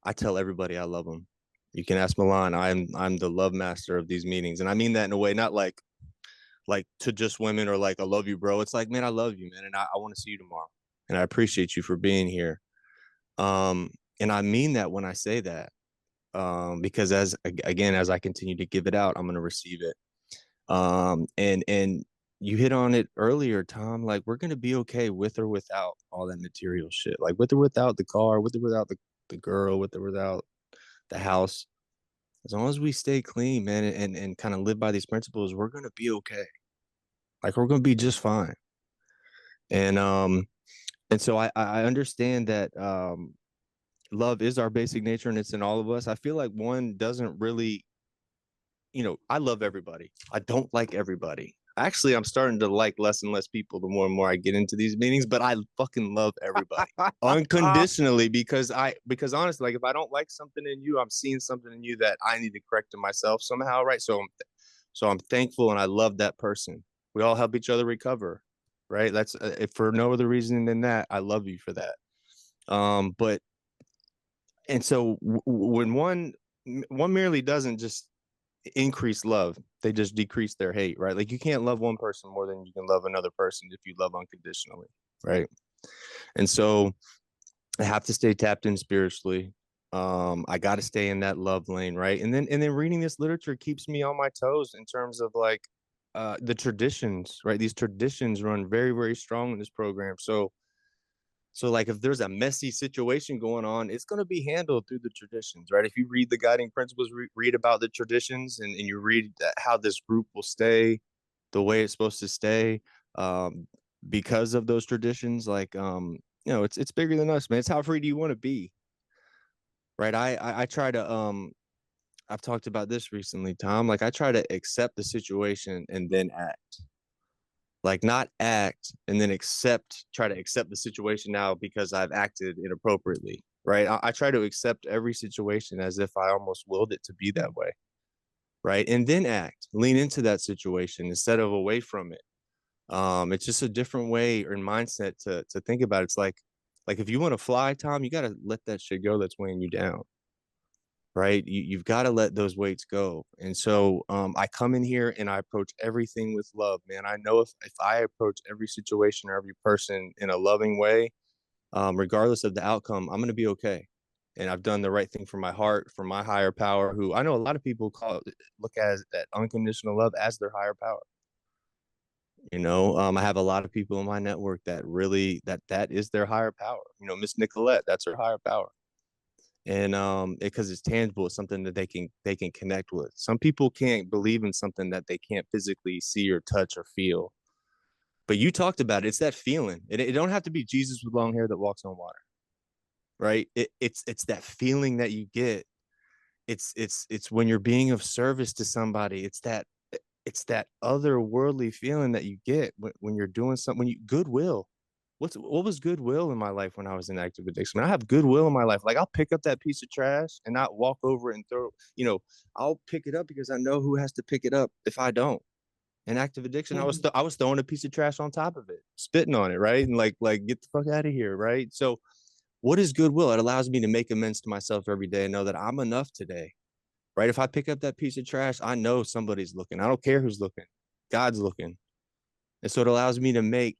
I tell everybody I love them. You can ask Milan. I'm the love master of these meetings, and I mean that in a way not like to just women or like I love you, bro. It's like, man, I love you, man, and I want to see you tomorrow, and I appreciate you for being here. And I mean that when I say that, because as I continue to give it out, I'm gonna receive it. And you hit on it earlier, Tom. Like we're gonna be okay with or without all that material shit, like with or without the car, with or without the girl, with or without the house. As long as we stay clean, man, and kind of live by these principles, we're gonna be okay. Like we're gonna be just fine. And so I understand that love is our basic nature and it's in all of us. I feel like one doesn't really, I love everybody. I don't like everybody. Actually, I'm starting to like less and less people the more and more I get into these meetings, but I fucking love everybody unconditionally because honestly, like if I don't like something in you, I'm seeing something in you that I need to correct in myself somehow, right? So I'm thankful and I love that person. We all help each other recover, right? That's if for no other reason than that, I love you for that. But and so when one merely doesn't just increase love, they just decrease their hate, right? Like you can't love one person more than you can love another person if you love unconditionally, right? And so I have to stay tapped in spiritually. I got to stay in that love lane, right? And then reading this literature keeps me on my toes in terms of like the traditions, right? These traditions run very, very strong in this program. So like if there's a messy situation going on, it's going to be handled through the traditions, right? If you read the guiding principles, read about the traditions, and you read how this group will stay the way it's supposed to stay, um, because of those traditions, like it's bigger than us, man. It's how free do you want to be, right? I try to I've talked about this recently, Tom. Like I try to accept the situation and then act. Like not act and then try to accept the situation now because I've acted inappropriately, right? I try to accept every situation as if I almost willed it to be that way, right? And then act, lean into that situation instead of away from it. It's just a different way or mindset to think about it. It's like if you want to fly, Tom, you got to let that shit go that's weighing you down, right? You've got to let those weights go. And so I come in here and I approach everything with love, man. I know if I approach every situation or every person in a loving way, regardless of the outcome, I'm going to be okay. And I've done the right thing for my heart, for my higher power, who I know a lot of people look at that unconditional love as their higher power. I have a lot of people in my network that really that is their higher power. Miss Nicolette, that's her higher power. And because it's tangible, it's something that they can connect with. Some people can't believe in something that they can't physically see or touch or feel. But you talked about it. It's that feeling. It don't have to be Jesus with long hair that walks on water, right? It's that feeling that you get. It's when you're being of service to somebody. It's that otherworldly feeling that you get when you're doing something. Goodwill, what was goodwill in my life when I was in active addiction? I have goodwill in my life. Like I'll pick up that piece of trash and not walk over and throw, I'll pick it up because I know who has to pick it up if I don't. In active addiction, I was throwing a piece of trash on top of it, spitting on it, right? And like get the fuck out of here, right? So what is goodwill? It allows me to make amends to myself every day and know that I'm enough today, right? If I pick up that piece of trash, I know somebody's looking. I don't care who's looking. God's looking. And so it allows me to make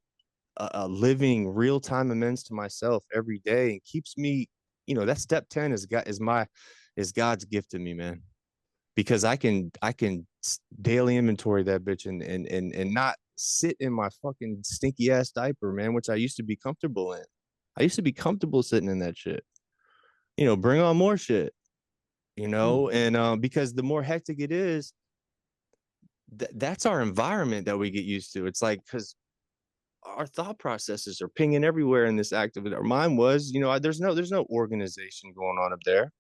a living real-time amends to myself every day and keeps me, that step 10 is God's gift to me, man. Because I can daily inventory that bitch and not sit in my fucking stinky ass diaper, man, which I used to be comfortable in. I used to be comfortable sitting in that shit. Bring on more shit, and because the more hectic it is, that's our environment that we get used to. It's like, because our thought processes are pinging everywhere in this activity. Our mind was, there's no organization going on up there.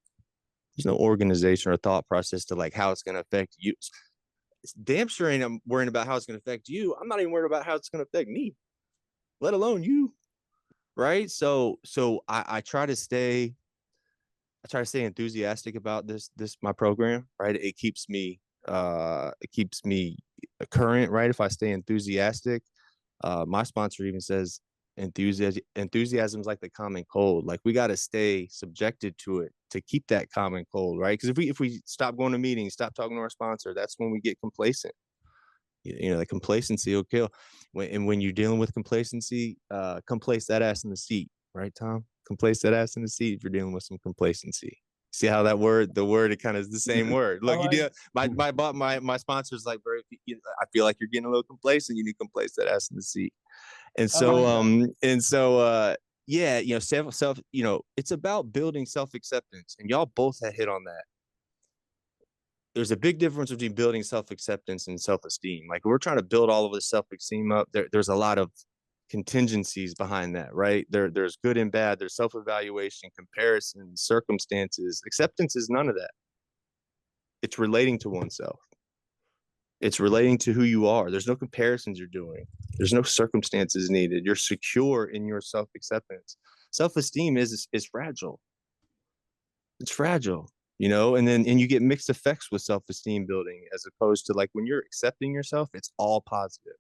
There's no organization or thought process to like how it's going to affect you. It's damn sure ain't I'm worrying about how it's going to affect you. I'm not even worried about how it's going to affect me, let alone you. Right. So I try to stay enthusiastic about my program. Right. It keeps me current. Right. If I stay enthusiastic, my sponsor even says enthusiasm is like the common cold. Like we got to stay subjected to it to keep that common cold, right? Because if we stop going to meetings, stop talking to our sponsor, that's when we get complacent. The complacency will kill. When you're dealing with complacency, complace that ass in the seat, right, Tom? Complace that ass in the seat if you're dealing with some complacency. See how the word, it kind of is the same word. Look, you do my sponsor's like, bro, I feel like you're getting a little complacent. You need to complace that ass in the seat. And so, yeah, self, it's about building self-acceptance, and y'all both had hit on that. There's a big difference between building self-acceptance and self-esteem. Like we're trying to build all of this self-esteem up. There's a lot of contingencies behind that, right? There's good and bad. There's self-evaluation, comparison, circumstances. Acceptance is none of that. It's relating to oneself. It's relating to who you are. There's no comparisons you're doing. There's no circumstances needed. You're secure in your self-acceptance. Self-esteem is fragile. It's fragile, and you get mixed effects with self-esteem building as opposed to like when you're accepting yourself, it's all positive.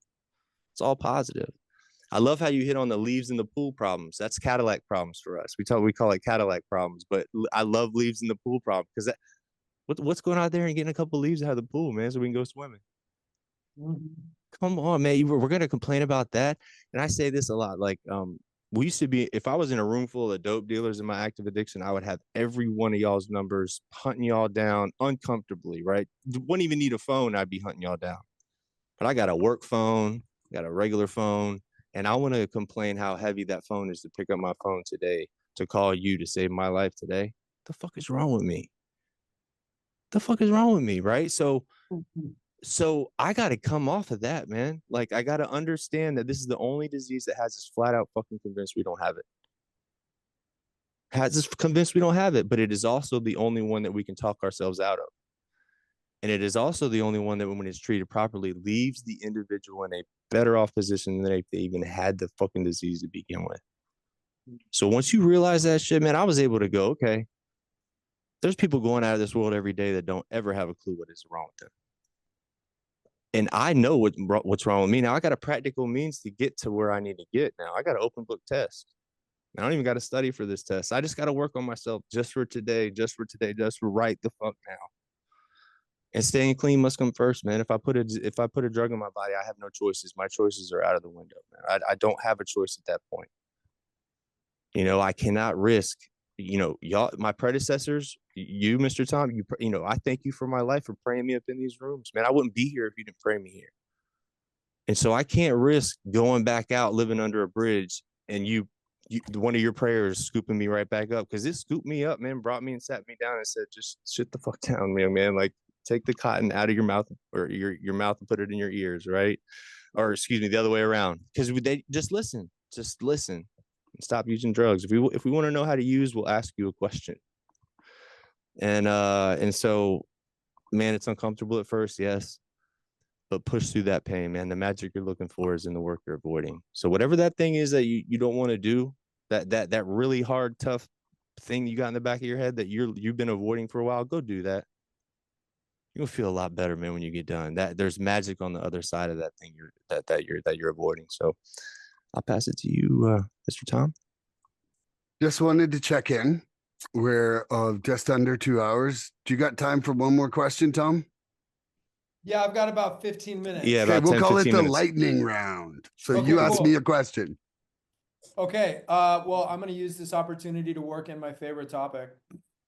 It's all positive. I love how you hit on the leaves in the pool problems. That's Cadillac problems for us. We call it Cadillac problems, but I love leaves in the pool problem because what's going out there and getting a couple leaves out of the pool, man, so we can go swimming. Come on, man. We're gonna complain about that. And I say this a lot. Like, we used to be, if I was in a room full of dope dealers in my active addiction, I would have every one of y'all's numbers, hunting y'all down uncomfortably, right? Wouldn't even need a phone, I'd be hunting y'all down. But I got a work phone, got a regular phone, and I want to complain how heavy that phone is to pick up my phone today to call you to save my life today. The fuck is wrong with me? The fuck is wrong with me, right? So I got to come off of that, man. Like I got to understand that this is the only disease that has us flat out fucking convinced we don't have it. Has us convinced we don't have it, but it is also the only one that we can talk ourselves out of. And it is also the only one that when it's treated properly leaves the individual in a better off position than if they even had the fucking disease to begin with. So once you realize that shit, man, I was able to go, okay, there's people going out of this world every day that don't ever have a clue what is wrong with them. And I know what's wrong with me. Now I got a practical means to get to where I need to get. Now I got an open book test. I don't even got to study for this test. I just got to work on myself just for today, just for right the fuck now. And staying clean must come first, man. If I put a drug in my body, I have no choices. My choices are out of the window, man. I don't have a choice at that point. I cannot risk, y'all, my predecessors, you, Mr. Tom, I thank you for my life, for praying me up in these rooms, man. I wouldn't be here if you didn't pray me here. And so I can't risk going back out, living under a bridge, and one of your prayers scooping me right back up, because it scooped me up, man, brought me and sat me down and said, just shut the fuck down, man. Like, take the cotton out of your mouth, or your mouth, and put it in your ears, right? Or excuse me, the other way around. Because they just listen, and stop using drugs. If we want to know how to use, we'll ask you a question. And so, man, it's uncomfortable at first, yes. but push through that pain, man. The magic you're looking for is in the work you're avoiding. So whatever that thing is that you don't want to do, that really hard, tough thing you got in the back of your head that you've been avoiding for a while, go do that. You'll feel a lot better, man, when you get done. That there's magic on the other side of that thing you're avoiding. So I'll pass it to you, Mr. Tom. Just wanted to check in. We're just under 2 hours. Do you got time for one more question, Tom? Yeah, I've got about 15 minutes. Yeah, Okay, about we'll 10, call it 15 the minutes. lightning round. So Okay, you ask cool. me a question. Okay. Well, I'm going to use this opportunity to work in my favorite topic.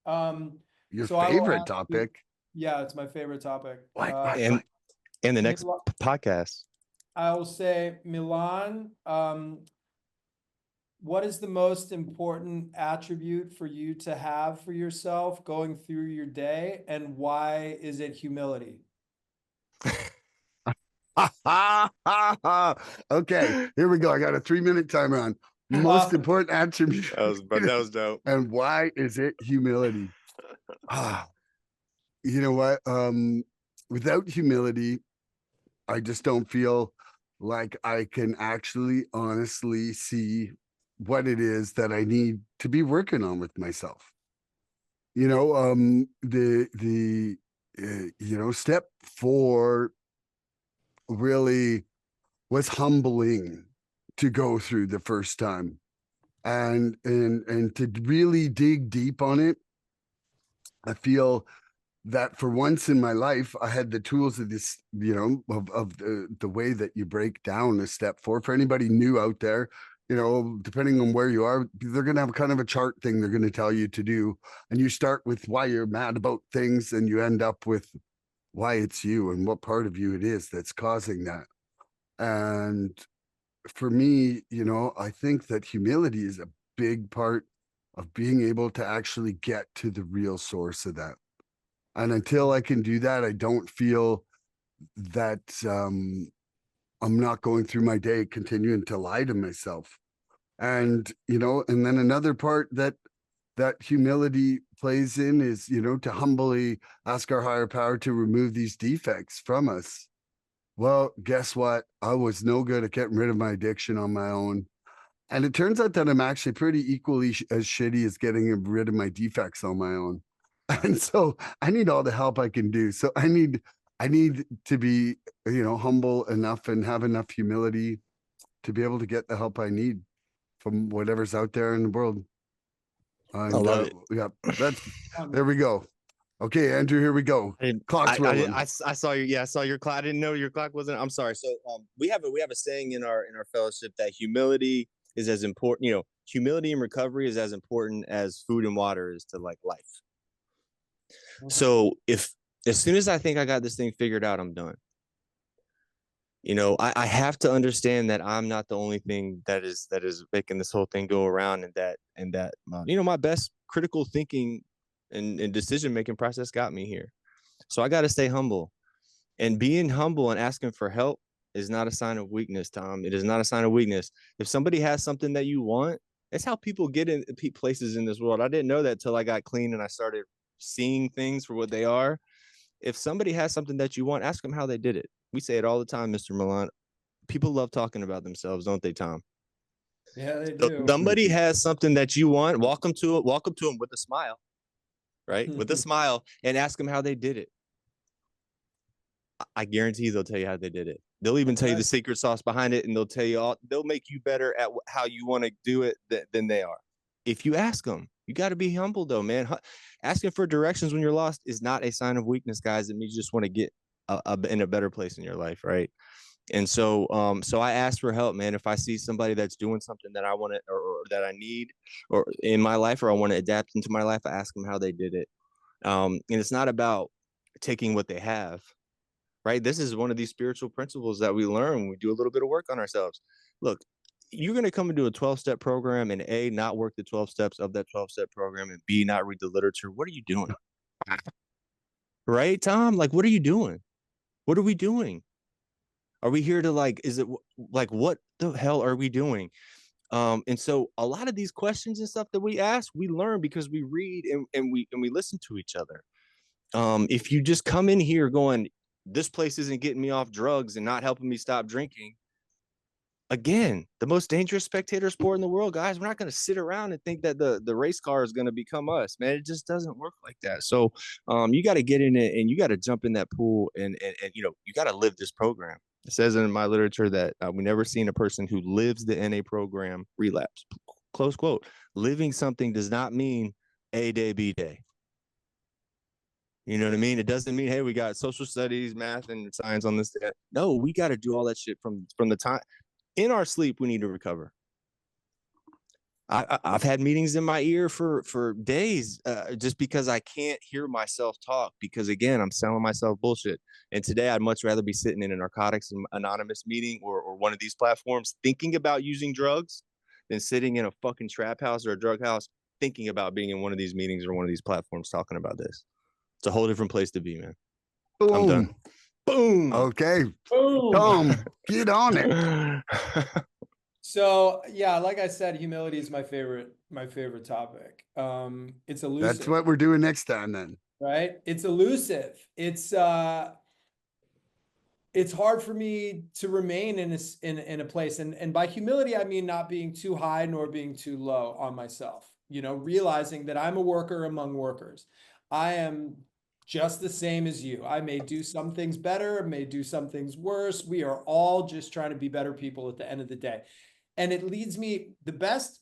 Your So I will favorite ask you- topic? Yeah, it's my favorite topic. And the next podcast. I will say, Milan, what is the most important attribute for you to have for yourself going through your day, and why is it humility? Okay, here we go. I got a 3-minute timer on. Most Awesome. important attribute. That was dope. And why is it humility? You know what? Without humility, I just don't feel like I can actually honestly see what it is that I need to be working on with myself. You know, step 4 really was humbling to go through the first time, and to really dig deep on it. I feel that for once in my life, I had the tools of this, of the way that you break down a step 4. For anybody new out there, depending on where you are, they're going to have kind of a chart thing they're going to tell you to do. And you start with why you're mad about things, and you end up with why it's you and what part of you it is that's causing that. And for me, I think that humility is a big part of being able to actually get to the real source of that. And until I can do that, I don't feel that I'm not going through my day continuing to lie to myself. And, and then another part that humility plays in is, to humbly ask our higher power to remove these defects from us. Well, guess what? I was no good at getting rid of my addiction on my own. And it turns out that I'm actually pretty equally as shitty as getting rid of my defects on my own. And so I need all the help I can do. So I need to be, humble enough and have enough humility to be able to get the help I need from whatever's out there in the world. And, I love it. Yeah, there we go. Okay, Andrew, here we go. Clock's rolling. I saw you. Yeah, I saw your clock. I didn't know your clock wasn't. I'm sorry. So we have a saying in our fellowship that humility is as important. Humility and recovery is as important as food and water is to like life. So as soon as I think I got this thing figured out, I'm done. I have to understand that I'm not the only thing that is making this whole thing go around, and that my best critical thinking and decision-making process got me here. So I got to stay humble, and being humble and asking for help is not a sign of weakness, Tom. It is not a sign of weakness. If somebody has something that you want, it's how people get in places in this world. I didn't know that till I got clean and I started seeing things for what they are. If somebody has something that you want, ask them how they did it. We say it all the time, Mr. Milan. People love talking about themselves, don't they, Tom? Yeah, they do. Somebody has something that you want. Welcome to it. Welcome to them with a smile, right? With a smile, and ask them how they did it. I guarantee they'll tell you how they did it. They'll even tell you the secret sauce behind it, and they'll tell you they'll make you better at how you want to do it than they are. If you ask them, you got to be humble though, man. Asking for directions when you're lost is not a sign of weakness, guys. It means you just want to get in a better place in your life, right? And so I ask for help, man. If I see somebody that's doing something that I want to, or that I need, or in my life, or I want to adapt into my life, I ask them how they did it. And it's not about taking what they have, right? This is one of these spiritual principles that we learn when we do a little bit of work on ourselves. Look, you're going to come and do a 12-step program and A, not work the 12 steps of that 12-step program, and B, not read the literature. What are you doing? Right, Tom? Like, what are you doing? What are we doing? Are we here to what the hell are we doing? And so a lot of these questions and stuff that we ask, we learn because we read and we listen to each other. If you just come in here going, this place isn't getting me off drugs and not helping me stop drinking. Again, the most dangerous spectator sport in the world, guys. We're not going to sit around and think that the race car is going to become us, man. It just doesn't work like that. So you got to get in it and you got to jump in that pool and you know, you got to live this program. It says in my literature that we never seen a person who lives the NA program relapse. Close quote. Living something does not mean A day, B day. You know what I mean? It doesn't mean, hey, we got social studies, math, and science on this. No, we got to do all that shit from the time in our sleep. We need to recover. I've had meetings in my ear for days just because I can't hear myself talk because, again, I'm selling myself bullshit. And today I'd much rather be sitting in a Narcotics Anonymous meeting or one of these platforms thinking about using drugs than sitting in a fucking trap house or a drug house thinking about being in one of these meetings or one of these platforms talking about this. It's a whole different place to be, man. Boom. I'm done. Boom. Okay. Boom. Tom, get on it. So yeah, like I said, humility is my favorite topic. It's elusive. That's what we're doing next time then. Right? It's elusive. It's hard for me to remain in a place. And by humility, I mean not being too high nor being too low on myself, you know, realizing that I'm a worker among workers. I am just the same as you. I may do some things better, may do some things worse. We are all just trying to be better people at the end of the day. And it leads me the best,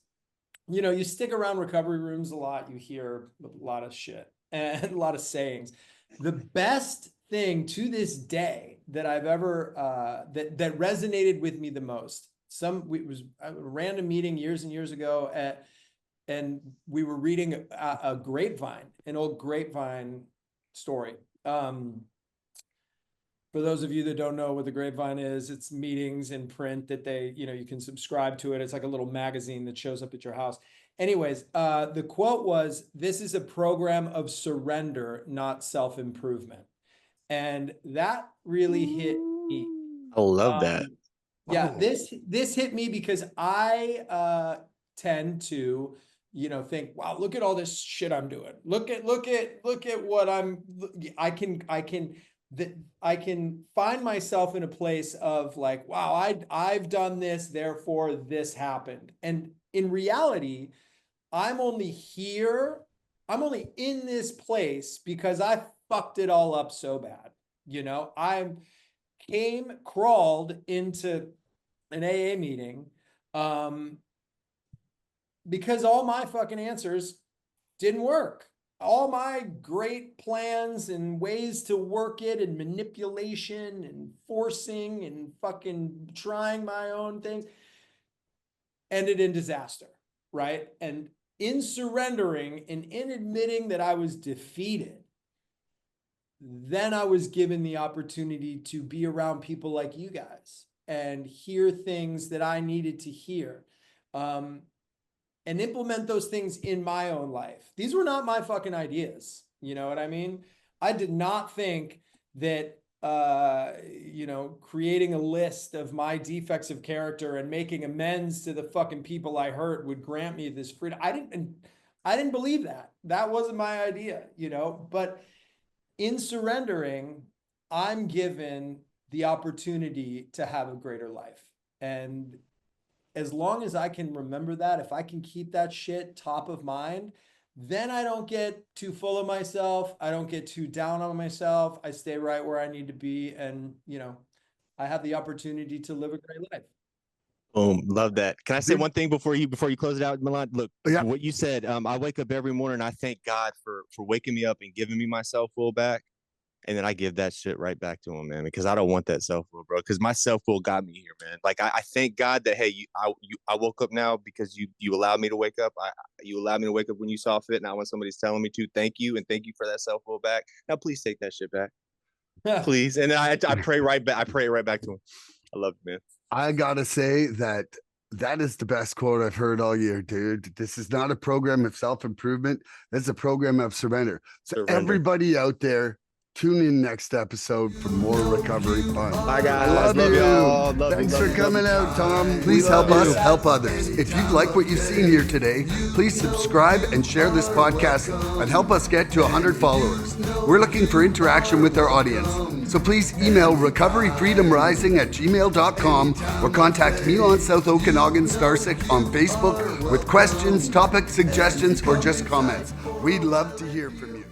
you know, you stick around recovery rooms a lot, you hear a lot of shit and a lot of sayings. The best thing to this day that I've ever, that resonated with me the most, it was a random meeting years and years ago and we were reading a grapevine, an old grapevine story. For those of you that don't know what the grapevine is, it's meetings in print that they, you know, you can subscribe to it. It's like a little magazine that shows up at your house. Anyways, the quote was, "This is a program of surrender, not self-improvement." And that really hit me. I love that. Yeah, this hit me because I tend to, you know, think, wow, look at all this shit I'm doing. Look at what I can find myself in a place of like, wow, I've done this, therefore this happened. And in reality, I'm only in this place because I fucked it all up so bad. You know, I crawled into an AA meeting because all my fucking answers didn't work. All my great plans and ways to work it and manipulation and forcing and fucking trying my own things ended in disaster, right? And in surrendering and in admitting that I was defeated, then I was given the opportunity to be around people like you guys and hear things that I needed to hear. And implement those things in my own life. These were not my fucking ideas. You know what I mean? I did not think that, you know, creating a list of my defects of character and making amends to the fucking people I hurt would grant me this freedom. I didn't believe that. That wasn't my idea, you know, but in surrendering, I'm given the opportunity to have a greater life. And as long as I can remember that, if I can keep that shit top of mind, then I don't get too full of myself. I don't get too down on myself. I stay right where I need to be. And, you know, I have the opportunity to live a great life. Boom. Love that. Can I say one thing before you close it out, Milan? Look, Yeah. what you said, I wake up every morning. I thank God for waking me up and giving me my self-will back. And then I give that shit right back to him, man, because I don't want that self-will, bro. Because my self-will got me here, man. Like I thank God that, hey, I woke up now because you allowed me to wake up. You allowed me to wake up when you saw fit. Now when somebody's telling me to, thank you, and thank you for that self-will back. Now please take that shit back, please. And then I pray right back. I pray right back to him. I love it, man. I gotta say that is the best quote I've heard all year, dude. This is not a program of self-improvement. It's a program of surrender. So Surrender. everybody out there, Tune in next episode for more recovery fun. Bye, guys. I love Love you. y'all. Love you, Thanks love for you, coming love out, Tom. Please help us help others. If you like what you've seen here today, please subscribe and share this podcast and help us get to 100 followers. We're looking for interaction with our audience. So please email recoveryfreedomrising@gmail.com or contact Milan South Okanagan Starcic on Facebook with questions, topic suggestions, or just comments. We'd love to hear from you.